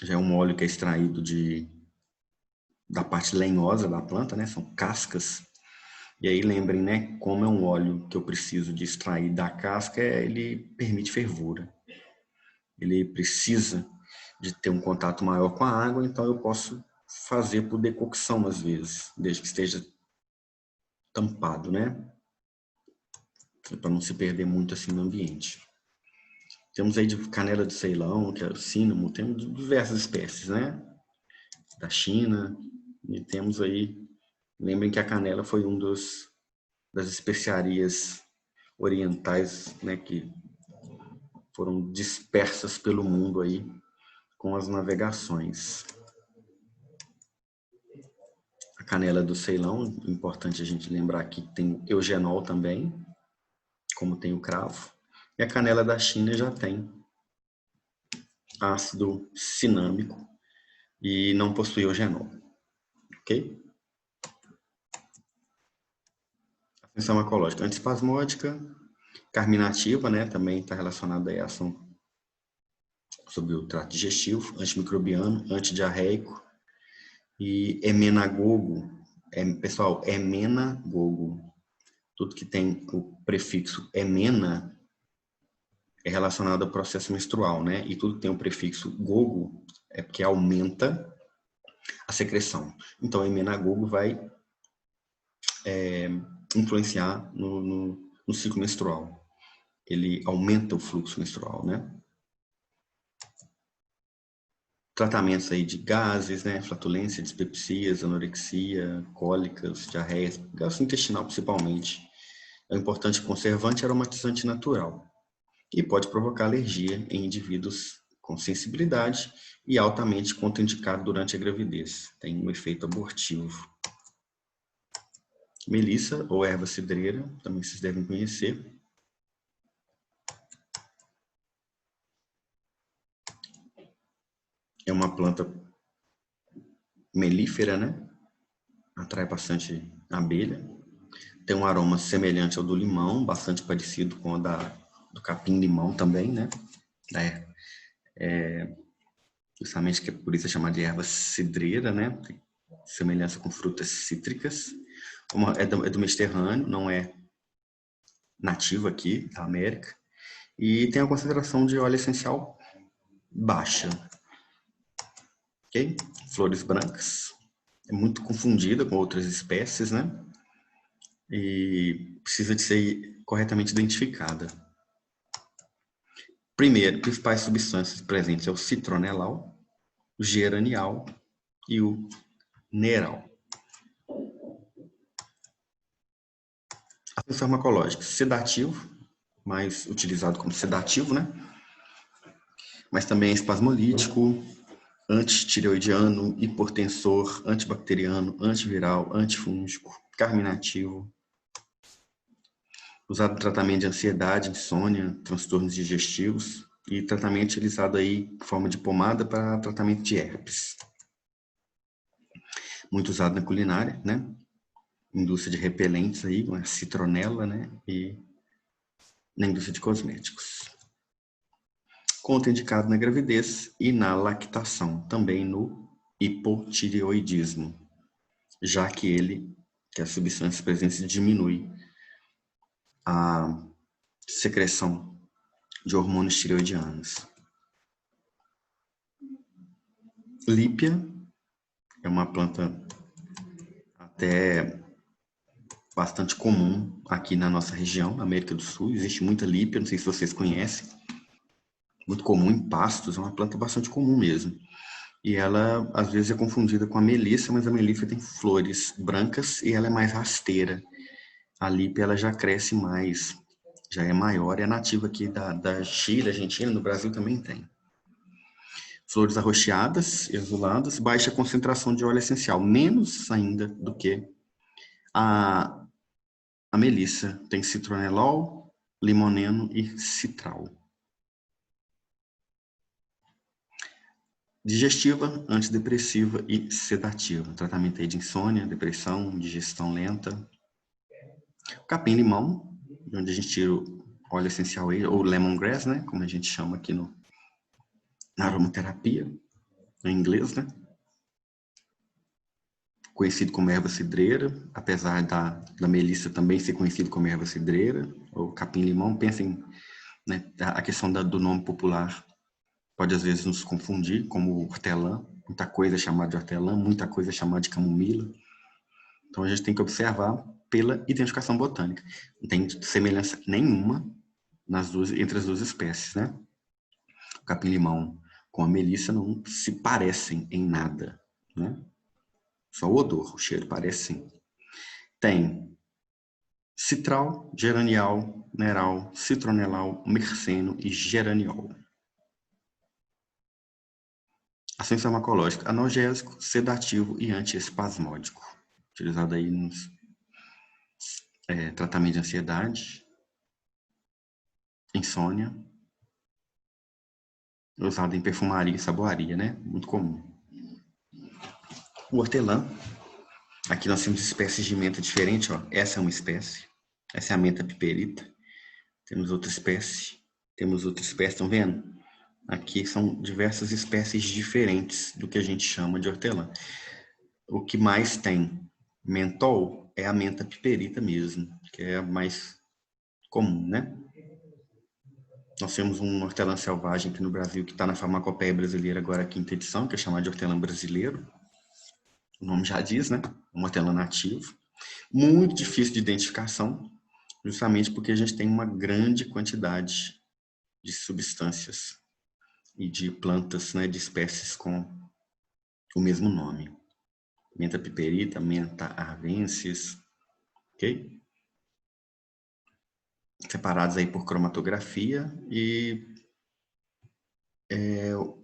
[SPEAKER 1] já é um óleo que é extraído da parte lenhosa da planta, né? São cascas. E aí lembrem, né? Como é um óleo que eu preciso de extrair da casca, ele permite fervura. Ele precisa de ter um contato maior com a água, então eu posso fazer por decocção às vezes, desde que esteja tampado, né? Para não se perder muito assim no ambiente. Temos aí de canela de Ceilão, que é o cínamo, temos diversas espécies, né? Da China, e temos aí, lembrem que a canela foi das especiarias orientais, né, que foram dispersas pelo mundo aí com as navegações. A canela do Ceilão, importante a gente lembrar que tem eugenol também, como tem o cravo. E a canela da China já tem ácido cinâmico e não possui eugenol. Ok? A função ecológica antiespasmódica, carminativa, né? Também está relacionada à ação sobre o trato digestivo, antimicrobiano, antidiarreico e emenagogo. Pessoal, emenagogo. Tudo que tem o prefixo emena é relacionado ao processo menstrual, né? E tudo que tem o prefixo gogo é porque aumenta a secreção. Então, a emenagogo vai influenciar no ciclo menstrual. Ele aumenta o fluxo menstrual, né? Tratamentos aí de gases, né? Flatulência, dispepsias, anorexia, cólicas, diarreias, gastrointestinal principalmente. É um importante conservante e aromatizante natural. E pode provocar alergia em indivíduos com sensibilidade e altamente contraindicado durante a gravidez. Tem um efeito abortivo. Melissa, ou erva cidreira, também vocês devem conhecer. É uma planta melífera, né? Atrai bastante abelha. Tem um aroma semelhante ao do limão, bastante parecido com o do capim-limão também, né? Justamente que por isso é chamada de erva cidreira, né? Tem semelhança com frutas cítricas. É do Mediterrâneo, não é nativo aqui da América. E tem a concentração de óleo essencial baixa. Ok? Flores brancas. É muito confundida com outras espécies, né? E precisa de ser corretamente identificada. Primeiro, principais substâncias presentes é o citronelal, o geranial e o neral. Ação farmacológica, sedativo, mais utilizado como sedativo, né? Mas também é espasmolítico, antitireoidiano, hipertensor, antibacteriano, antiviral, antifúngico, carminativo. Usado no tratamento de ansiedade, insônia, transtornos digestivos e tratamento utilizado aí em forma de pomada para tratamento de herpes. Muito usado na culinária, né? Indústria de repelentes aí, com a citronela, né? E na indústria de cosméticos. Contraindicado na gravidez e na lactação, também no hipotireoidismo, já que as substâncias presentes diminui a secreção de hormônios tireoidianos. Lípia é uma planta até bastante comum aqui na nossa região, na América do Sul. Existe muita lípia, não sei se vocês conhecem. Muito comum em pastos, é uma planta bastante comum mesmo. E ela, às vezes, é confundida com a melissa, mas a melissa tem flores brancas e ela é mais rasteira. A lípia, ela já cresce mais, já é maior, é nativa aqui da Chile, Argentina, no Brasil também tem. Flores arroxeadas, exuladas, baixa concentração de óleo essencial, menos ainda do que a melissa. Tem citronelol, limoneno e citral. Digestiva, antidepressiva e sedativa. Tratamento aí de insônia, depressão, digestão lenta. Capim-limão, onde a gente tira o óleo essencial aí, ou lemongrass, né? Como a gente chama aqui na aromaterapia, em inglês, né? Conhecido como erva cidreira, apesar da melissa também ser conhecido como erva cidreira, ou capim-limão. Pensem, né, a questão do nome popular pode às vezes nos confundir, como hortelã, Muita coisa é chamada de hortelã, muita coisa é chamada de camomila. Então, a gente tem que observar pela identificação botânica. Não tem semelhança nenhuma entre as duas espécies, né? O capim-limão com a melissa não se parecem em nada, né? Só o odor, o cheiro parece sim. Tem citral, geranial, neral, citronelal, merceno e geraniol. Ação farmacológica: analgésico, sedativo e antiespasmódico. Utilizado aí nos tratamento de ansiedade, insônia. Usado em perfumaria e saboaria, né? Muito comum. O hortelã. Aqui nós temos espécies de menta diferentes, ó. Essa é uma espécie. Essa é a menta piperita. Temos outra espécie. Estão vendo? Aqui são diversas espécies diferentes do que a gente chama de hortelã. O que mais tem mentol é a menta piperita mesmo, que é a mais comum, né? Nós temos um hortelã selvagem aqui no Brasil que está na Farmacopeia Brasileira agora, a 5ª edição, que é chamado de hortelã brasileiro. O nome já diz, né? Um hortelã nativo. Muito difícil de identificação, justamente porque a gente tem uma grande quantidade de substâncias e de plantas, né, de espécies com o mesmo nome. Menta piperita, menta arvensis, ok? Separados aí por cromatografia e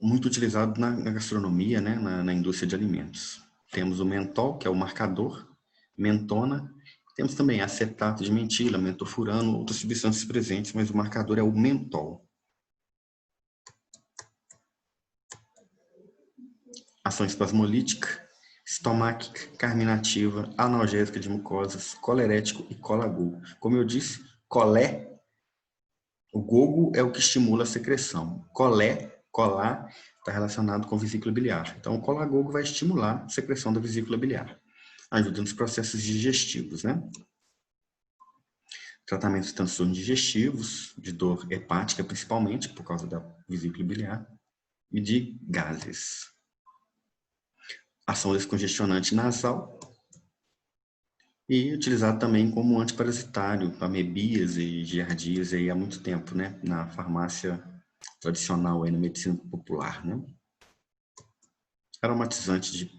[SPEAKER 1] muito utilizado na gastronomia, né, na indústria de alimentos. Temos o mentol, que é o marcador, mentona, temos também acetato de mentila, mentofurano, outras substâncias presentes, mas o marcador é o mentol. Ação espasmolítica, estomáquica, carminativa, analgésica de mucosas, colerético e colagogo. Como eu disse, o gogo é o que estimula a secreção. Colar, está relacionado com vesícula biliar. Então, o colagogo vai estimular a secreção da vesícula biliar, ajuda nos processos digestivos, né? Tratamento de transtornos digestivos, de dor hepática, principalmente, por causa da vesícula biliar, e de gases. Ação descongestionante nasal e utilizado também como antiparasitário, amebíase e giardíase aí há muito tempo, né? Na farmácia tradicional, aí na medicina popular, né? Aromatizante de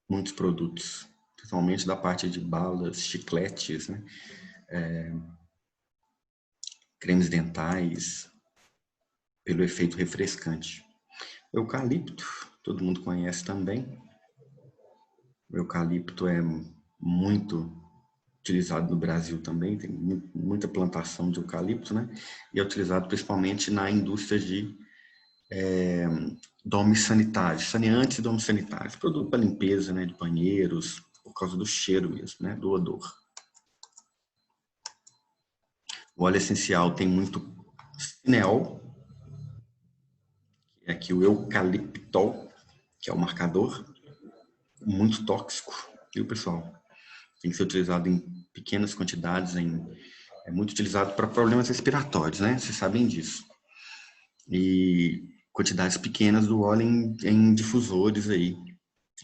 [SPEAKER 1] muitos produtos, principalmente da parte de balas, chicletes, né? Cremes dentais, pelo efeito refrescante. Eucalipto, todo mundo conhece também. O eucalipto é muito utilizado no Brasil também, tem muita plantação de eucalipto, né? E é utilizado principalmente na indústria de domes sanitários, saneantes e domes sanitários, produto para limpeza, né, de banheiros, por causa do cheiro mesmo, né, do odor. O óleo essencial tem muito cineol, que é aqui o eucaliptol, que é o marcador, muito tóxico, viu, pessoal? Tem que ser utilizado em pequenas quantidades, é muito utilizado para problemas respiratórios, né? Vocês sabem disso. E quantidades pequenas do óleo em difusores aí,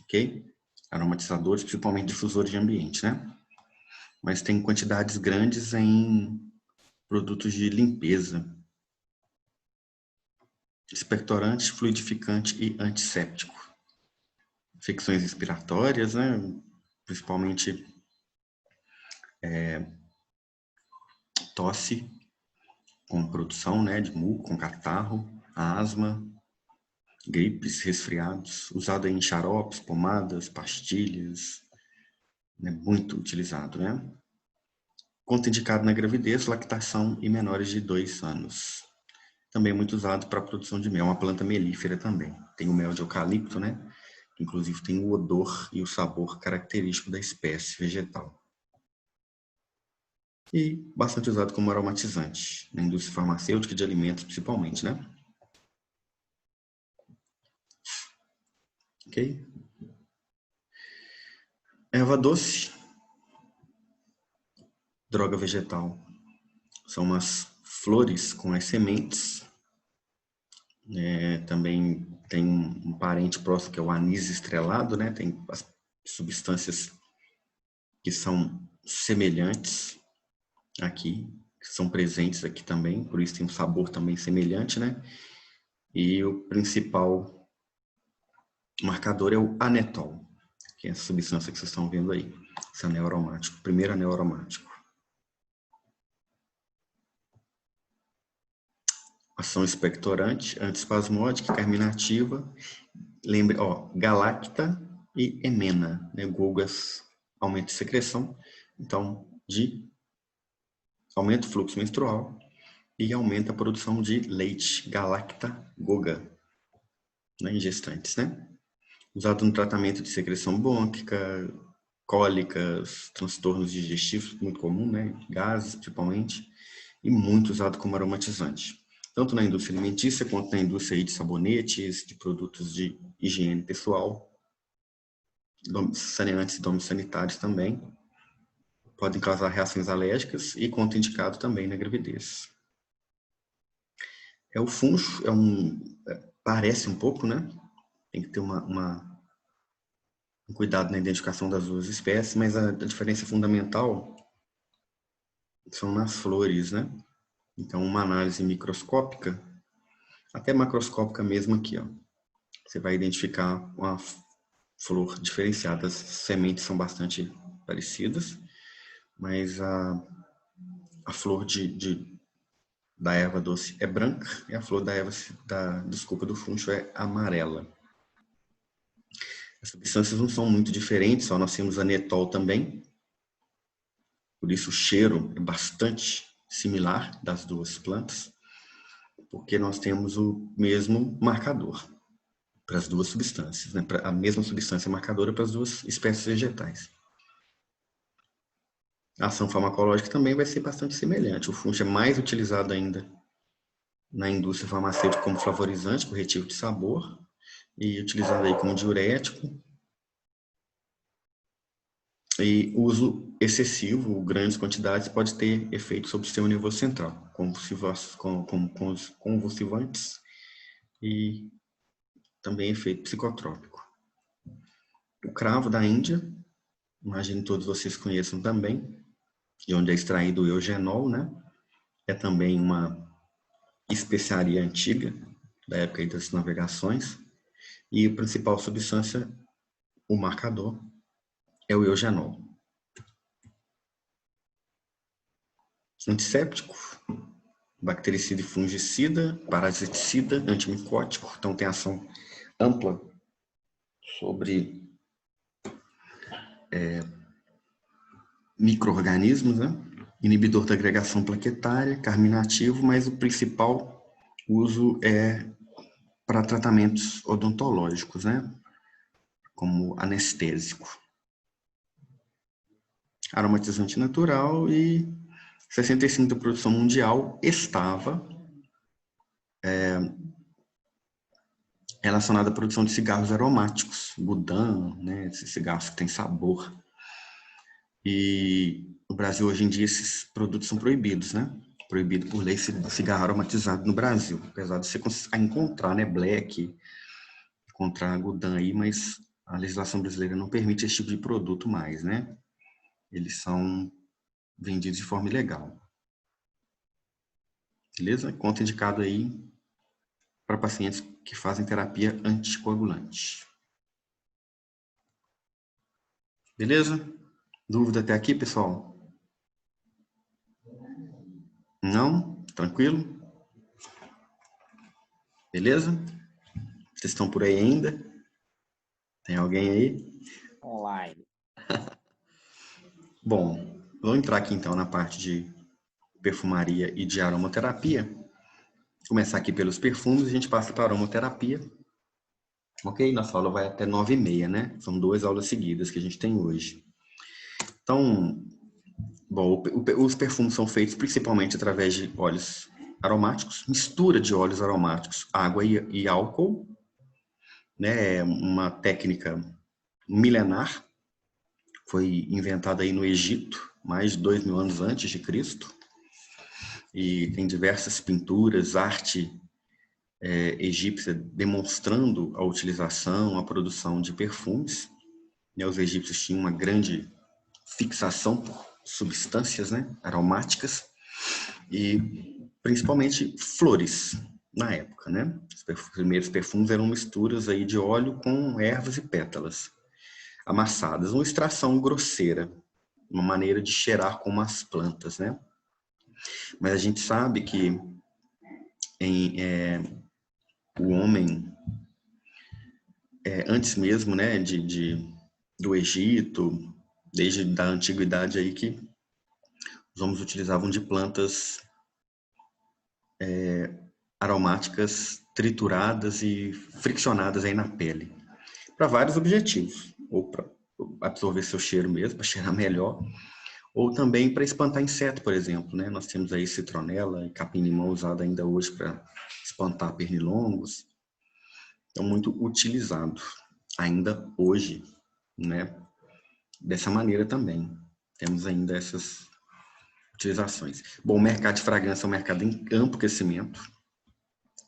[SPEAKER 1] ok? Aromatizadores, principalmente difusores de ambiente, né? Mas tem quantidades grandes em produtos de limpeza, expectorante, fluidificante e antisséptico. Infecções respiratórias, né? Principalmente tosse, com produção, né, de muco, com catarro, asma, gripes, resfriados, usado em xaropes, pomadas, pastilhas, né, muito utilizado, né? Contraindicado na gravidez, lactação e menores de 2 anos. Também é muito usado para a produção de mel, uma planta melífera também. Tem o mel de eucalipto, né? Que inclusive tem o odor e o sabor característico da espécie vegetal. E bastante usado como aromatizante, na indústria farmacêutica e de alimentos principalmente, né? Ok? Erva doce, droga vegetal. São umas flores com as sementes Também tem um parente próximo que é o anis estrelado, né? Tem as substâncias que são semelhantes aqui, que são presentes aqui também, por isso tem um sabor também semelhante, né? E o principal marcador é o anetol, que é a substância que vocês estão vendo aí, esse anel aromático, primeiro anel aromático. Ação expectorante, antispasmódica, carminativa, lembre, galacta e emena, né? Gugas aumenta a secreção, então aumenta o fluxo menstrual e aumenta a produção de leite, galactagoga, né, em gestantes, né? Usado no tratamento de secreção brônquica, cólicas, transtornos digestivos, muito comum, né? Gases, principalmente, e muito usado como aromatizante. Tanto na indústria alimentícia quanto na indústria de sabonetes, de produtos de higiene pessoal, saneantes e domínios sanitários também. Podem causar reações alérgicas e contraindicado também na gravidez. O funcho parece um pouco, né? Tem que ter um cuidado na identificação das duas espécies, mas a diferença fundamental são nas flores, né? Então, uma análise microscópica, até macroscópica mesmo aqui, ó. Você vai identificar uma flor diferenciada. As sementes são bastante parecidas, mas a flor da erva doce é branca e a flor da erva do funcho é amarela. As substâncias não são muito diferentes, só nós temos anetol também. Por isso o cheiro é bastante similar das duas plantas, porque nós temos o mesmo marcador para as duas substâncias, né? A mesma substância marcadora para as duas espécies vegetais. A ação farmacológica também vai ser bastante semelhante. O funcho é mais utilizado ainda na indústria farmacêutica como flavorizante, corretivo de sabor, e utilizado aí como diurético. E uso excessivo, grandes quantidades, pode ter efeito sobre o sistema nervoso central, convulsivantes e também efeito psicotrópico. O cravo da Índia, imagino que todos vocês conheçam também, de onde é extraído o eugenol, né? É também uma especiaria antiga, da época das navegações, e a principal substância, o marcador, é o eugenol. Antisséptico, bactericida e fungicida, parasiticida, antimicótico, então tem ação ampla sobre micro-organismos, né? Inibidor da agregação plaquetária, carminativo, mas o principal uso é para tratamentos odontológicos, né? Como anestésico. Aromatizante natural e 65% da produção mundial estava relacionada à produção de cigarros aromáticos, Budan, né? Esses cigarros que têm sabor. E no Brasil, hoje em dia, esses produtos são proibidos, né? Proibido por lei cigarro aromatizado no Brasil. Apesar de você encontrar, né, Black, encontrar Gudan aí, mas a legislação brasileira não permite esse tipo de produto mais, né? Eles são vendidos de forma ilegal. Beleza? Contraindicado aí para pacientes que fazem terapia anticoagulante. Beleza? Dúvida até aqui, pessoal? Não? Tranquilo? Beleza? Vocês estão por aí ainda? Tem alguém aí?
[SPEAKER 3] Online.
[SPEAKER 1] Bom, vou entrar aqui então na parte de perfumaria e de aromaterapia. Vou começar aqui pelos perfumes e a gente passa para a aromaterapia. Ok? Nossa aula vai até 9h30, né? São 2 aulas seguidas que a gente tem hoje. Então, bom, os perfumes são feitos principalmente através de óleos aromáticos, mistura de óleos aromáticos, água e álcool, né? É uma técnica milenar, foi inventada aí no Egito, mais de 2.000 anos antes de Cristo, e tem diversas pinturas, arte egípcia demonstrando a utilização, a produção de perfumes. Né? Os egípcios tinham uma grande fixação por substâncias, né, aromáticas e principalmente flores na época, né? Os primeiros perfumes eram misturas aí de óleo com ervas e pétalas amassadas, uma extração grosseira, uma maneira de cheirar como as plantas, né? Mas a gente sabe que o homem, antes mesmo, né, do Egito, desde a antiguidade aí, que os homens utilizavam de plantas aromáticas trituradas e friccionadas aí na pele, para vários objetivos, ou para absorver seu cheiro mesmo, para cheirar melhor, ou também para espantar inseto, por exemplo, né? Nós temos aí citronela e capim-limão usado ainda hoje para espantar pernilongos. Então, muito utilizado ainda hoje, né? Dessa maneira também. Temos ainda essas utilizações. Bom, o mercado de fragrância é um mercado em amplo crescimento.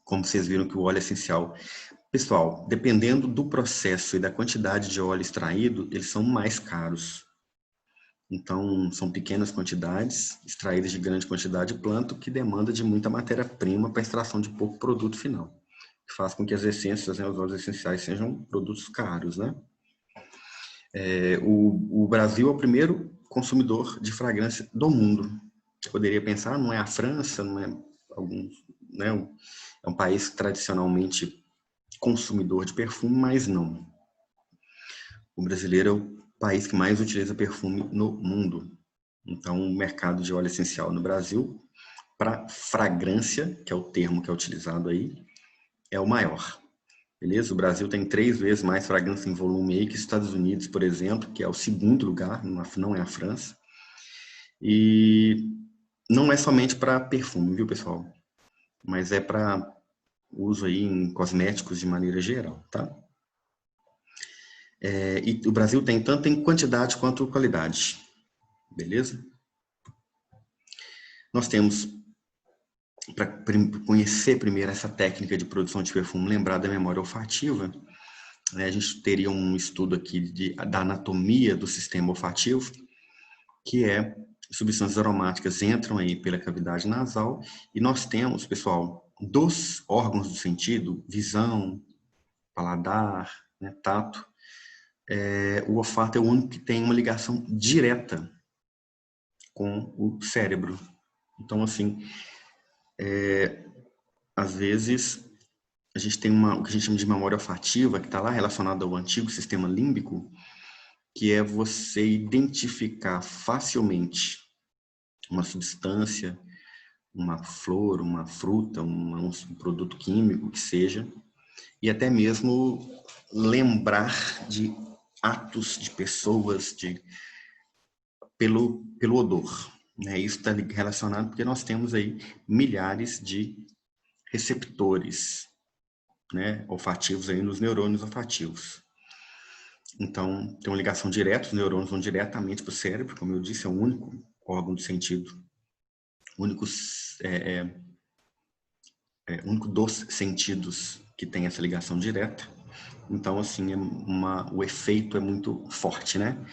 [SPEAKER 1] Como vocês viram que o óleo essencial... Pessoal, dependendo do processo e da quantidade de óleo extraído, eles são mais caros. Então, são pequenas quantidades, extraídas de grande quantidade de planta, que demanda de muita matéria-prima para a extração de pouco produto final. Que faz com que as essências, né, os óleos essenciais, sejam produtos caros, né? O Brasil é o primeiro consumidor de fragrância do mundo. Você poderia pensar, não é a França, não é algum, né, é um país tradicionalmente consumidor de perfume, mas não. O brasileiro é o país que mais utiliza perfume no mundo. Então, o mercado de óleo essencial no Brasil, para fragrância, que é o termo que é utilizado aí, é o maior. Beleza? O Brasil tem 3 vezes mais fragrância em volume aí que os Estados Unidos, por exemplo, que é o segundo lugar, não é a França. E não é somente para perfume, viu, pessoal? Mas é para uso aí em cosméticos de maneira geral, tá? E o Brasil tem tanto em quantidade quanto qualidade, beleza? Nós temos, para conhecer primeiro essa técnica de produção de perfume, lembrar da memória olfativa, né? A gente teria um estudo aqui da anatomia do sistema olfativo, que substâncias aromáticas entram aí pela cavidade nasal, e nós temos, pessoal, dos órgãos do sentido, visão, paladar, né, tato, o olfato é o único que tem uma ligação direta com o cérebro. Então, assim, às vezes, a gente tem o que a gente chama de memória olfativa, que está lá relacionada ao antigo sistema límbico, que é você identificar facilmente uma substância, uma flor, uma fruta, um produto químico, que seja, e até mesmo lembrar de atos de pessoas pelo odor. Né? Isso está relacionado porque nós temos aí milhares de receptores, né, olfativos aí nos neurônios olfativos. Então, tem uma ligação direta, os neurônios vão diretamente para o cérebro, como eu disse, é o único órgão do sentido, único dos sentidos que tem essa ligação direta. Então, assim, o efeito é muito forte, né?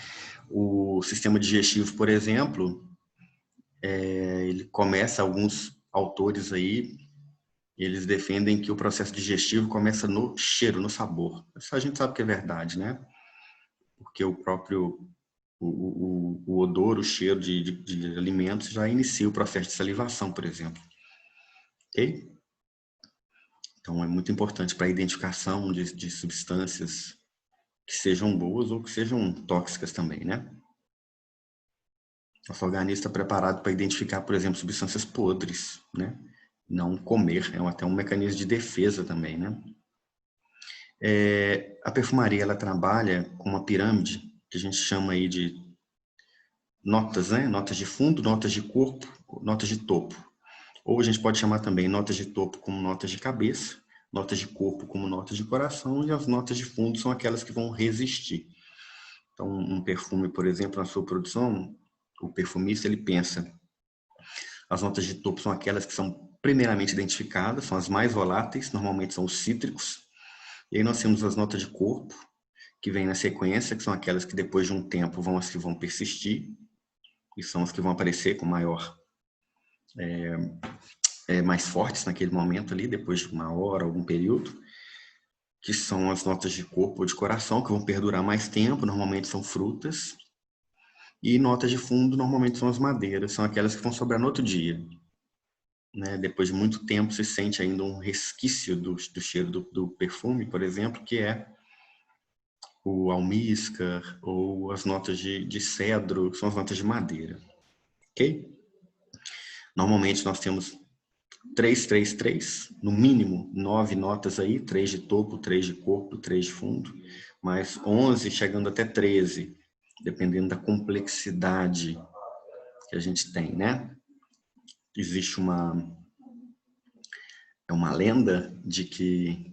[SPEAKER 1] O sistema digestivo, por exemplo, ele começa, alguns autores aí, eles defendem que o processo digestivo começa no cheiro, no sabor. Isso a gente sabe que é verdade, né? Porque o próprio o odor, o cheiro de alimentos já inicia o processo de salivação, por exemplo. Ok? Então, é muito importante para a identificação de substâncias que sejam boas ou que sejam tóxicas também, né? Nosso organismo está preparado para identificar, por exemplo, substâncias podres, né? Não comer, é até um mecanismo de defesa também, né? A perfumaria, ela trabalha com uma pirâmide que a gente chama aí de notas, né? Notas de fundo, notas de corpo, notas de topo. Ou a gente pode chamar também notas de topo como notas de cabeça, notas de corpo como notas de coração, e as notas de fundo são aquelas que vão resistir. Então, um perfume, por exemplo, na sua produção, o perfumista, ele pensa, as notas de topo são aquelas que são primeiramente identificadas, são as mais voláteis, normalmente são os cítricos. E aí nós temos as notas de corpo, que vêm na sequência, que são aquelas que depois de um tempo vão as que vão persistir, e são as que vão aparecer com maior, mais fortes naquele momento ali, depois de uma hora, algum período, que são as notas de corpo ou de coração, que vão perdurar mais tempo, normalmente são frutas. E notas de fundo, normalmente são as madeiras, são aquelas que vão sobrar no outro dia. Né? Depois de muito tempo, se sente ainda um resquício do cheiro do perfume, por exemplo, que é o almíscar ou as notas de cedro, que são as notas de madeira. Ok? Normalmente nós temos 3, 3, 3, no mínimo 9 notas aí, 3 de topo, 3 de corpo, 3 de fundo, mas 11 chegando até 13, dependendo da complexidade que a gente tem, né? Existe uma lenda de que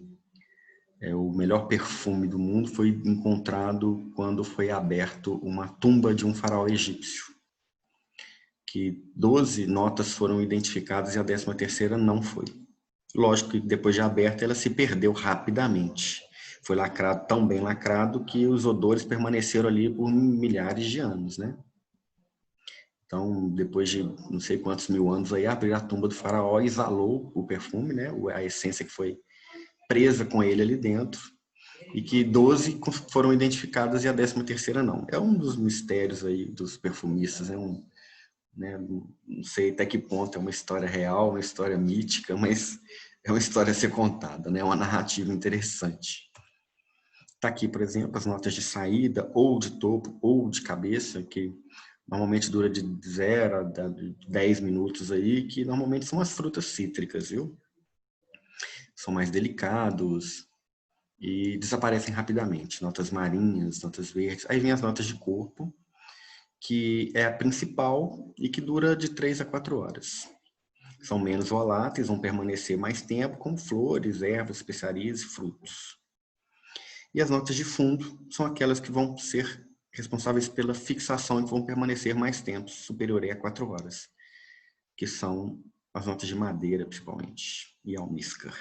[SPEAKER 1] o melhor perfume do mundo foi encontrado quando foi aberto uma tumba de um faraó egípcio. Que 12 notas foram identificadas e a 13ª não foi. Lógico que depois de aberta ela se perdeu rapidamente. Foi lacrado, tão bem lacrado, que os odores permaneceram ali por milhares de anos, né? Então, depois de não sei quantos mil anos aí, abriu a tumba do faraó e exalou o perfume, né? A essência que foi presa com ele ali dentro, e que 12 foram identificadas e a 13ª não. É um dos mistérios aí dos perfumistas, né? Não sei até que ponto é uma história real, uma história mítica, mas é uma história a ser contada, né? É uma narrativa interessante. Está aqui, por exemplo, as notas de saída, ou de topo, ou de cabeça, que normalmente dura de 0 a 10 minutos aí, que normalmente são as frutas cítricas, viu? São mais delicados e desaparecem rapidamente. Notas marinhas, notas verdes. Aí vem as notas de corpo, que é a principal e que dura de 3 a 4 horas. São menos voláteis, vão permanecer mais tempo, como flores, ervas, especiarias e frutos. E as notas de fundo são aquelas que vão ser responsáveis pela fixação e que vão permanecer mais tempo, superior a 4 horas, que são as notas de madeira, principalmente, e almíscar.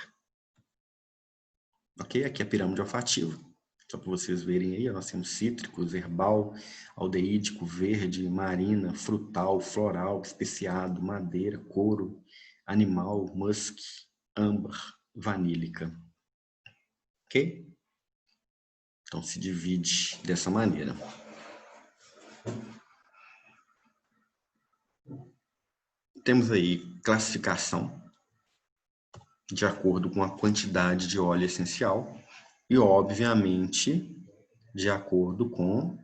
[SPEAKER 1] Ok? Aqui é a pirâmide olfativa, só para vocês verem aí, nós temos cítricos, herbal, aldeídico, verde, marina, frutal, floral, especiado, madeira, couro, animal, musk, âmbar, vanílica. Ok? Então se divide dessa maneira. Temos aí classificação de acordo com a quantidade de óleo essencial e, obviamente, de acordo com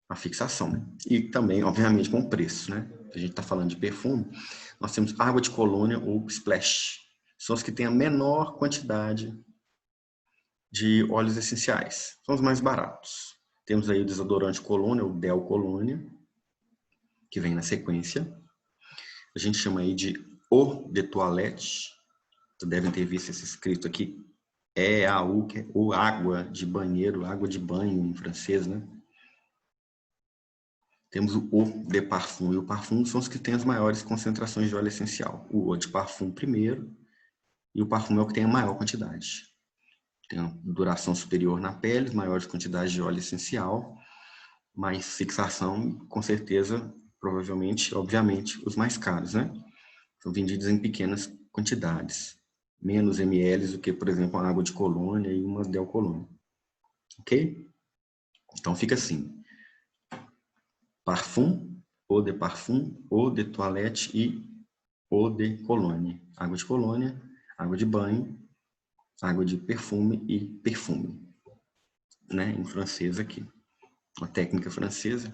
[SPEAKER 1] a fixação. E também, obviamente, com o preço, né? A gente está falando de perfume. Nós temos água de colônia ou splash. São os que têm a menor quantidade de óleos essenciais. São os mais baratos. Temos aí o desodorante colônia, o Del Colônia, que vem na sequência. A gente chama aí de Eau de Toilette. Vocês devem ter visto esse escrito aqui. EAU, que é ou água de banheiro, água de banho em francês, né? Temos o Eau de Parfum. E o parfum são os que têm as maiores concentrações de óleo essencial. O Eau de Parfum primeiro. E o parfum é o que tem a maior quantidade. Tem uma duração superior na pele, maiores quantidades de óleo essencial, mais fixação, com certeza, provavelmente, obviamente, os mais caros, né? São vendidos em pequenas quantidades. Menos ml do que, por exemplo, a água de colônia e uma Del Colônia. Ok? Então fica assim. Parfum, Eau de Parfum, Eau de Toilette e Eau de Colônia. Água de colônia, água de banho, água de perfume e perfume. Né? Em francês aqui. Uma técnica francesa.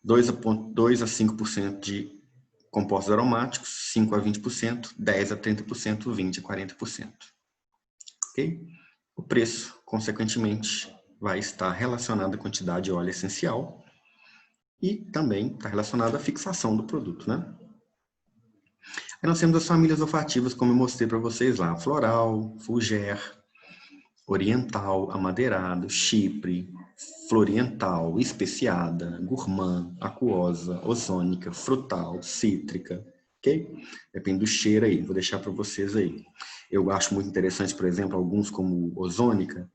[SPEAKER 1] 2 a 5% de compostos aromáticos, 5 a 20%, 10 a 30%, 20 a 40%. Ok? O preço, consequentemente, vai estar relacionado à quantidade de óleo essencial e também está relacionado à fixação do produto, né? Aí nós temos as famílias olfativas, como eu mostrei para vocês lá. Floral, Fougère, Oriental, Amadeirado, Chipre, Floriental, Especiada, Gourmand, Aquosa, Ozônica, Frutal, Cítrica, ok? Depende do cheiro aí, vou deixar para vocês aí. Eu acho muito interessante, por exemplo, alguns como ozônica,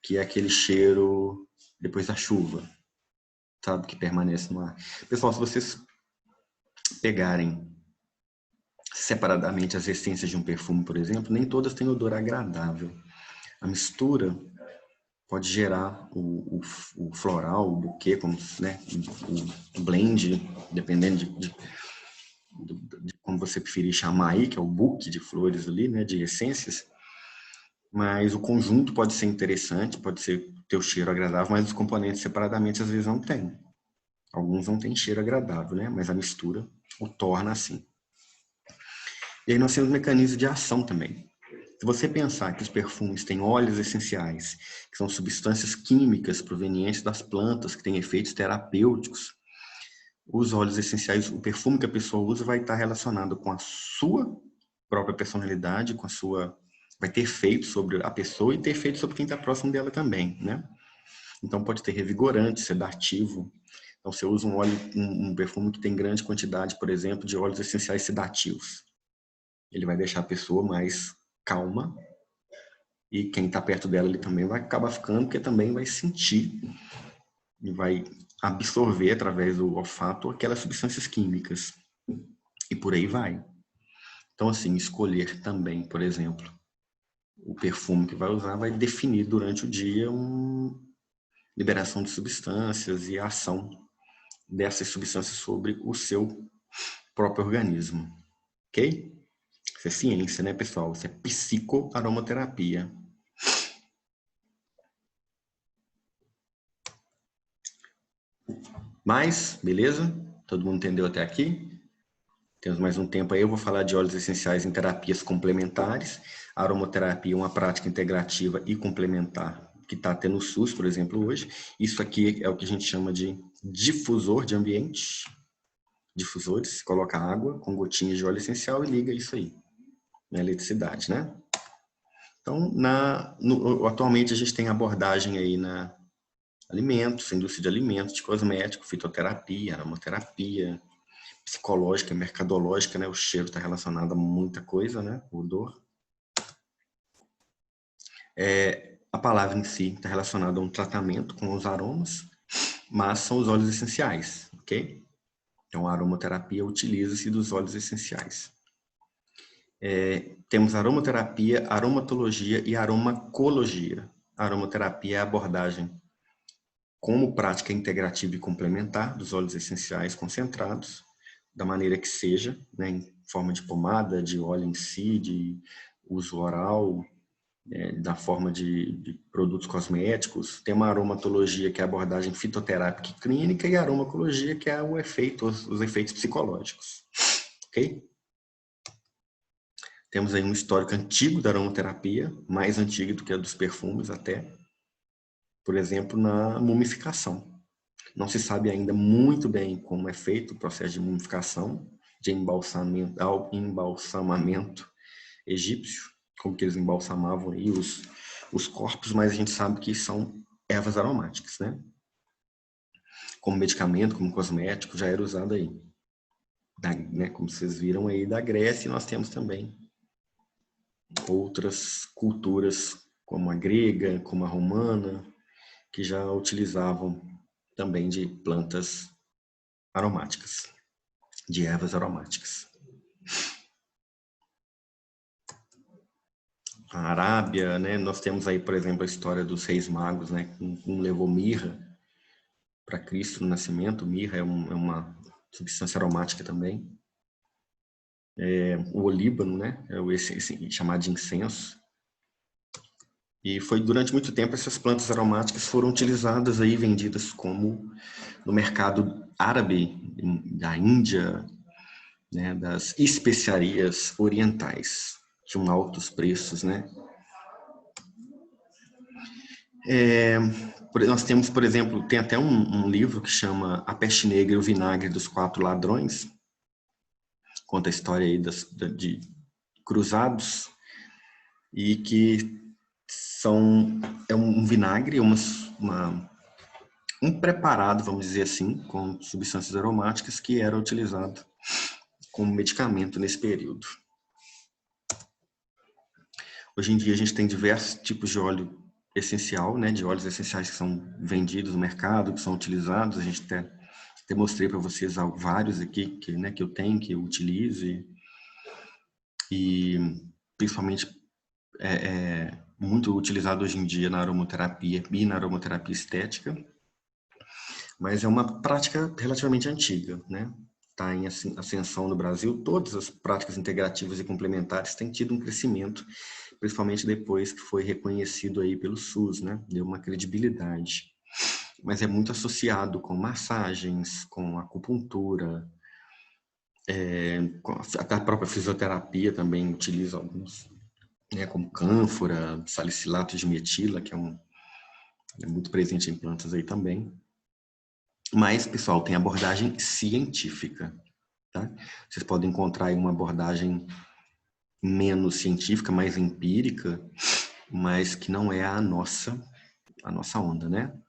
[SPEAKER 1] que é aquele cheiro depois da chuva, sabe, que permanece no ar. Pessoal, se vocês pegarem separadamente as essências de um perfume, por exemplo, nem todas têm odor agradável. A mistura pode gerar o floral, o buquê, como, né, o blend, dependendo de como você preferir chamar aí, que é o buquê de flores ali, né, de essências. Mas o conjunto pode ser interessante, pode ter o cheiro agradável, mas os componentes separadamente às vezes não tem. Alguns não têm cheiro agradável, né? Mas a mistura o torna assim. E aí nós temos mecanismos de ação também. Se você pensar que os perfumes têm óleos essenciais, que são substâncias químicas provenientes das plantas, que têm efeitos terapêuticos, os óleos essenciais, o perfume que a pessoa usa vai estar relacionado com a sua própria personalidade, com a sua... vai ter efeito sobre a pessoa e ter efeito sobre quem está próximo dela também, né? Então pode ter revigorante, sedativo. Então você usa um óleo, um perfume que tem grande quantidade, por exemplo, de óleos essenciais sedativos. Ele vai deixar a pessoa mais calma e quem está perto dela ele também vai acabar ficando, porque também vai sentir e vai absorver através do olfato aquelas substâncias químicas. E por aí vai. Então, assim, escolher também, por exemplo, o perfume que vai usar vai definir durante o dia uma liberação de substâncias e a ação dessas substâncias sobre o seu próprio organismo. Ok? Isso é ciência, né, pessoal? Isso é psicoaromaterapia. Mas, beleza? Todo mundo entendeu até aqui? Temos mais um tempo aí. Eu vou falar de óleos essenciais em terapias complementares. A aromaterapia é uma prática integrativa e complementar que está tendo o SUS, por exemplo, hoje. Isso aqui é o que a gente chama de difusor de ambiente. Difusores, coloca água com gotinhas de óleo essencial e liga isso aí na eletricidade, né? Então, atualmente a gente tem abordagem aí na alimentos, indústria de alimentos, de cosméticos, fitoterapia, aromaterapia, psicológica, mercadológica, né? O cheiro está relacionado a muita coisa, né? O odor. A palavra em si está relacionada a um tratamento com os aromas, mas são os óleos essenciais, ok? Então, a aromaterapia utiliza-se dos óleos essenciais. Temos aromaterapia, aromatologia e aromacologia. A aromaterapia é a abordagem como prática integrativa e complementar dos óleos essenciais concentrados, da maneira que seja, né, em forma de pomada, de óleo em si, de uso oral, da forma de produtos cosméticos. Tem uma aromatologia, que é a abordagem fitoterápica e clínica, e a aromacologia, que é o efeito, os efeitos psicológicos. Ok? Temos aí um histórico antigo da aromaterapia, mais antigo do que a dos perfumes até. Por exemplo, na mumificação. Não se sabe ainda muito bem como é feito o processo de mumificação, de embalsamamento egípcio, como que eles embalsamavam aí os corpos, mas a gente sabe que são ervas aromáticas, né? Como medicamento, como cosmético, já era usado aí. Né? Como vocês viram aí da Grécia, nós temos também outras culturas, como a grega, como a romana, que já utilizavam também de plantas aromáticas, de ervas aromáticas. A Arábia, né, nós temos aí, por exemplo, a história dos reis magos, né, um levou mirra para Cristo no nascimento. Mirra é uma substância aromática também. O olíbano, né, esse chamado de incenso. E foi durante muito tempo essas plantas aromáticas foram utilizadas aí, vendidas como no mercado árabe da Índia, né, das especiarias orientais, tinham altos preços, né? Nós temos, por exemplo, tem até um livro que chama A Peste Negra e o Vinagre dos Quatro Ladrões, conta a história aí de cruzados, e que é um vinagre, um preparado, vamos dizer assim, com substâncias aromáticas que era utilizado como medicamento nesse período. Hoje em dia a gente tem diversos tipos de óleo essencial, né, de óleos essenciais que são vendidos no mercado, que são utilizados. A gente até mostrei para vocês vários aqui que eu tenho, que eu utilizo, e principalmente muito utilizado hoje em dia na aromaterapia e na aromaterapia estética, mas é uma prática relativamente antiga, né? Está em ascensão no Brasil. Todas as práticas integrativas e complementares têm tido um crescimento, principalmente depois que foi reconhecido aí pelo SUS, né? Deu uma credibilidade. Mas é muito associado com massagens, com acupuntura, até a própria fisioterapia também utiliza alguns, né, como cânfora, salicilato de metila, que é muito presente em plantas aí também. Mas, pessoal, tem abordagem científica, tá? Vocês podem encontrar aí uma abordagem menos científica, mais empírica, mas que não é a nossa onda, né?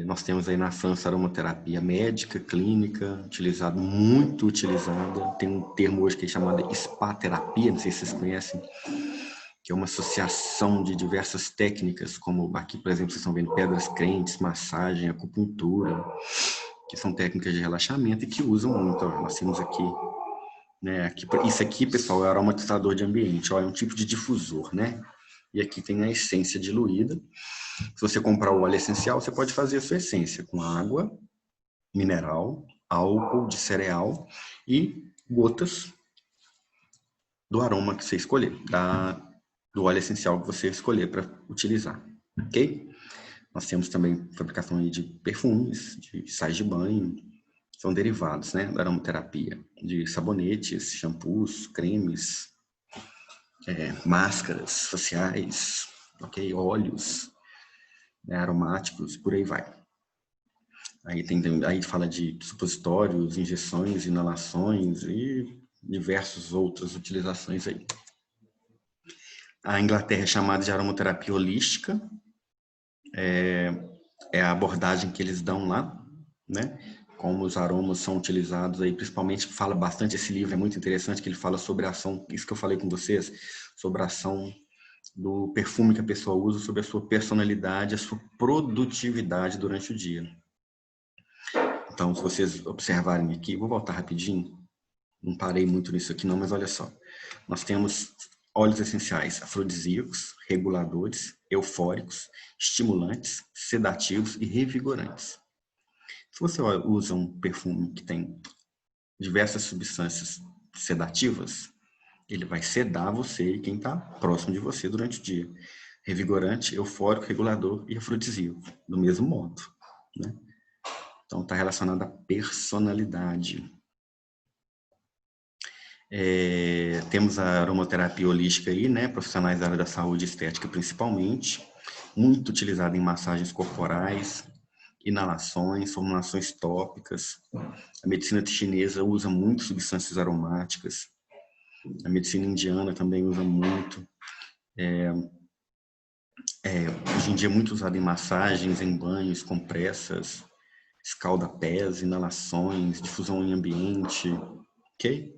[SPEAKER 1] Nós temos aí na França a aromaterapia médica, clínica, muito utilizada. Tem um termo hoje que é chamado spa-terapia, não sei se vocês conhecem, que é uma associação de diversas técnicas, como aqui, por exemplo, vocês estão vendo pedras crentes, massagem, acupuntura, que são técnicas de relaxamento e que usam muito. Ó, nós temos aqui, né? Isso aqui, pessoal, é aromatizador de ambiente. Ó, é um tipo de difusor, né? E aqui tem a essência diluída. Se você comprar o óleo essencial, você pode fazer a sua essência com água, mineral, álcool de cereal e gotas do aroma que você escolher, do óleo essencial que você escolher para utilizar, ok? Nós temos também fabricação de perfumes, de sais de banho, são derivados, né, da aromaterapia, de sabonetes, shampoos, cremes, máscaras faciais, ok? Óleos, né, aromáticos, por aí vai. Aí fala de supositórios, injeções, inalações e diversas outras utilizações aí. A Inglaterra é chamada de aromaterapia holística, é a abordagem que eles dão lá, né? Como os aromas são utilizados aí, principalmente fala bastante, esse livro é muito interessante, que ele fala sobre a ação, isso que eu falei com vocês, sobre a ação do perfume que a pessoa usa, sobre a sua personalidade, a sua produtividade durante o dia. Então, se vocês observarem aqui, vou voltar rapidinho, não parei muito nisso aqui não, mas olha só. Nós temos óleos essenciais afrodisíacos, reguladores, eufóricos, estimulantes, sedativos e revigorantes. Se você usa um perfume que tem diversas substâncias sedativas, ele vai sedar você e quem está próximo de você durante o dia. Revigorante, eufórico, regulador e afrodisíaco, do mesmo modo, né? Então, está relacionado à personalidade. Temos a aromaterapia holística aí, né? Profissionais da área da saúde estética, principalmente. Muito utilizada em massagens corporais, inalações, formulações tópicas. A medicina chinesa usa muito substâncias aromáticas. A medicina indiana também usa muito. Hoje em dia é muito usado em massagens, em banhos, compressas, escaldapés, inalações, difusão em ambiente, ok?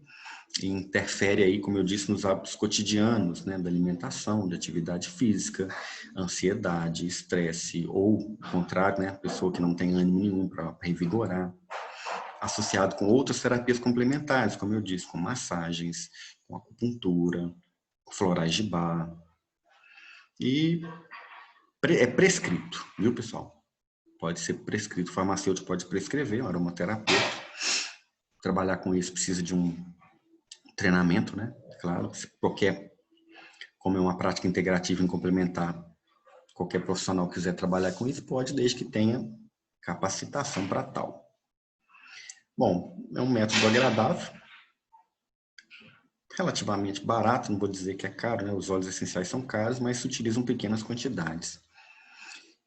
[SPEAKER 1] E interfere aí, como eu disse, nos hábitos cotidianos, né, da alimentação, de atividade física, ansiedade, estresse, ou, ao contrário, né, a pessoa que não tem ânimo nenhum para revigorar, associado com outras terapias complementares, como eu disse, com massagens, com acupuntura, florais de Bach, e é prescrito, viu, pessoal? Pode ser prescrito, o farmacêutico pode prescrever, um aromaterapeuta. Trabalhar com isso precisa de um treinamento, né? Claro, como é uma prática integrativa e complementar, qualquer profissional que quiser trabalhar com isso pode, desde que tenha capacitação para tal. Bom, é um método agradável, relativamente barato, não vou dizer que é caro, né? Os óleos essenciais são caros, mas se utilizam pequenas quantidades.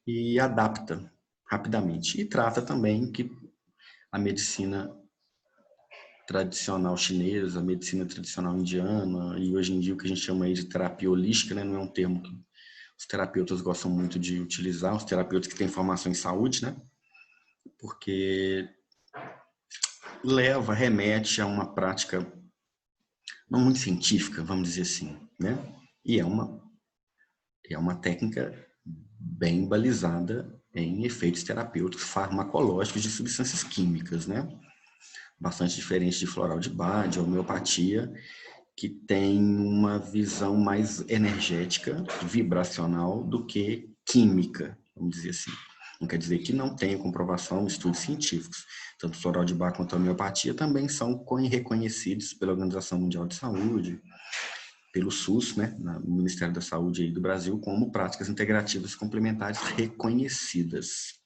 [SPEAKER 1] E adapta rapidamente. E trata também que a medicina tradicional chinesa, a medicina tradicional indiana, e hoje em dia o que a gente chama aí de terapia holística, né? Não é um termo que os terapeutas gostam muito de utilizar, os terapeutas que têm formação em saúde, né? Porque remete a uma prática não muito científica, vamos dizer assim, né? E é uma técnica bem balizada em efeitos terapêuticos farmacológicos de substâncias químicas, né? Bastante diferente de floral de Bach, de homeopatia, que tem uma visão mais energética, vibracional, do que química, vamos dizer assim. Não quer dizer que não tenha comprovação, estudos científicos. Tanto o floral de Bach quanto a homeopatia também são reconhecidos pela Organização Mundial de Saúde, pelo SUS, né, no Ministério da Saúde aí do Brasil, como práticas integrativas complementares reconhecidas.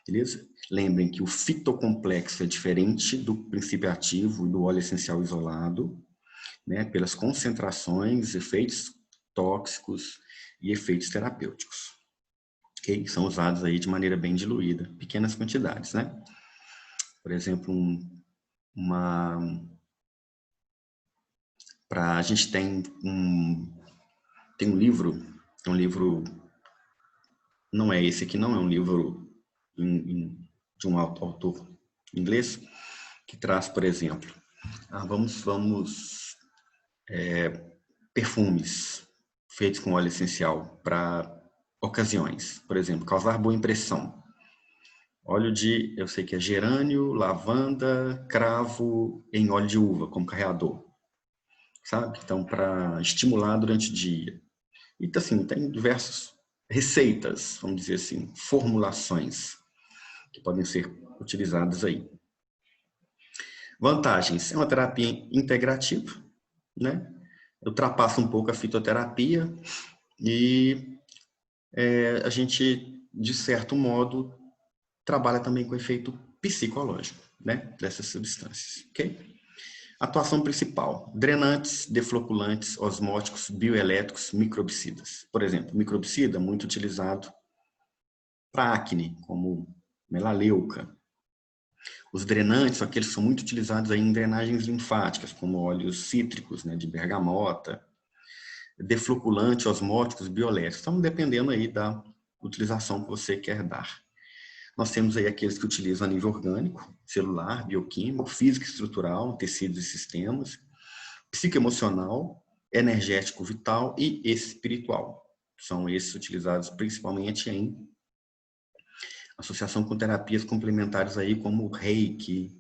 [SPEAKER 1] Beleza? Lembrem que o fitocomplexo é diferente do princípio ativo e do óleo essencial isolado, né, pelas concentrações, efeitos tóxicos e efeitos terapêuticos. Okay? São usados aí de maneira bem diluída, pequenas quantidades, né? Por exemplo, a gente tem um livro, não é esse aqui, não é um livro de um autor inglês, que traz, por exemplo, perfumes feitos com óleo essencial para ocasiões, por exemplo, causar boa impressão. Óleo eu sei que é gerânio, lavanda, cravo em óleo de uva, como carreador, sabe? Então, para estimular durante o dia. E assim, tem diversas receitas, vamos dizer assim, formulações que podem ser utilizadas aí. Vantagens: é uma terapia integrativa, né? Ultrapassa um pouco a fitoterapia e a gente, de certo modo, trabalha também com efeito psicológico, né, dessas substâncias, ok? Atuação principal: drenantes, defloculantes, osmóticos, bioelétricos, microbicidas. Por exemplo, microbicida muito utilizado para acne, como melaleuca. Os drenantes são aqueles que são muito utilizados aí em drenagens linfáticas, como óleos cítricos, né, de bergamota. Defloculante, osmóticos, bioelétricos. Então, dependendo aí da utilização que você quer dar. Nós temos aí aqueles que utilizam a nível orgânico, celular, bioquímico, físico e estrutural, tecidos e sistemas, psicoemocional, energético vital e espiritual. São esses utilizados principalmente em associação com terapias complementares aí como o Reiki,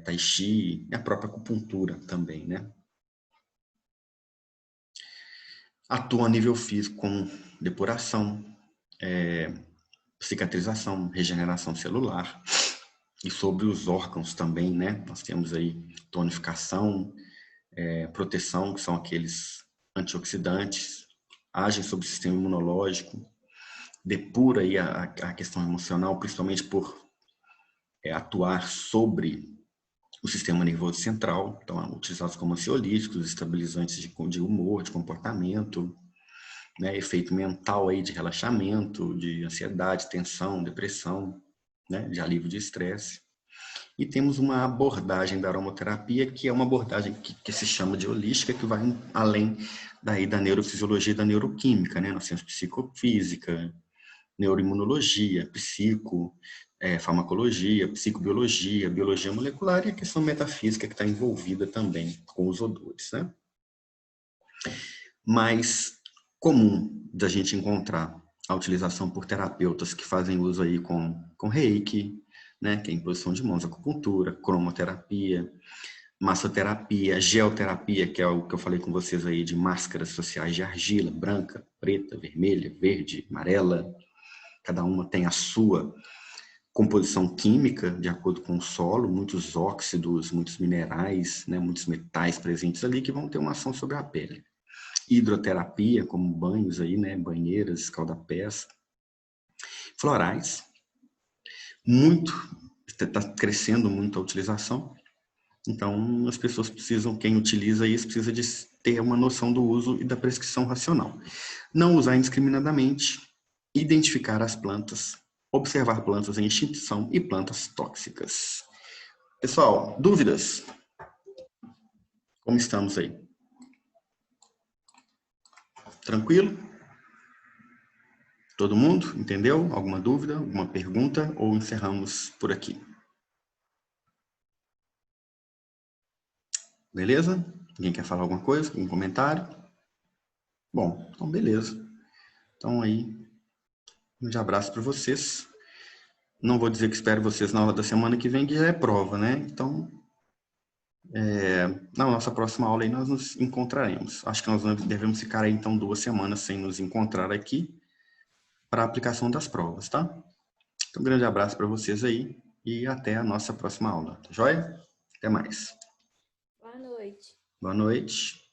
[SPEAKER 1] Tai Chi e a própria acupuntura também, né? Atua a nível físico com depuração, cicatrização, regeneração celular. E sobre os órgãos também, né? Nós temos aí tonificação, proteção, que são aqueles antioxidantes, agem sobre o sistema imunológico, depura aí a questão emocional, principalmente por atuar sobre o sistema nervoso central. Então, utilizados como ansiolíticos, estabilizantes de humor, de comportamento, né? Efeito mental aí de relaxamento, de ansiedade, tensão, depressão, né? De alívio de estresse. E temos uma abordagem da aromaterapia, que é uma abordagem que se chama de holística, que vai além da neurofisiologia e da neuroquímica, né? Nós temos psicofísica, neuroimunologia, farmacologia, psicobiologia, biologia molecular e a questão metafísica que está envolvida também com os odores, né? Mais comum da gente encontrar a utilização por terapeutas que fazem uso aí com reiki, né, que é imposição de mãos, acupuntura, cromoterapia, massoterapia, geoterapia, que é o que eu falei com vocês aí de máscaras faciais de argila, branca, preta, vermelha, verde, amarela. Cada uma tem a sua composição química, de acordo com o solo, muitos óxidos, muitos minerais, né, muitos metais presentes ali que vão ter uma ação sobre a pele. Hidroterapia, como banhos aí, né, banheiras, escaldapés. Florais, está crescendo muito a utilização. Então, as pessoas precisam, quem utiliza isso, precisa de ter uma noção do uso e da prescrição racional. Não usar indiscriminadamente, identificar as plantas, observar plantas em extinção e plantas tóxicas. Pessoal, dúvidas? Como estamos aí? Tranquilo? Todo mundo entendeu? Alguma dúvida, alguma pergunta? Ou encerramos por aqui? Beleza? Alguém quer falar alguma coisa? Algum comentário? Bom, então beleza. Então aí, um grande abraço para vocês. Não vou dizer que espero vocês na aula da semana que vem, que já é prova, né? Então, na nossa próxima aula aí nós nos encontraremos. Acho que nós devemos ficar aí, então, 2 semanas sem nos encontrar aqui para a aplicação das provas, tá? Então, um grande abraço para vocês aí e até a nossa próxima aula. Tá joia? Até mais.
[SPEAKER 2] Boa noite.
[SPEAKER 1] Boa noite.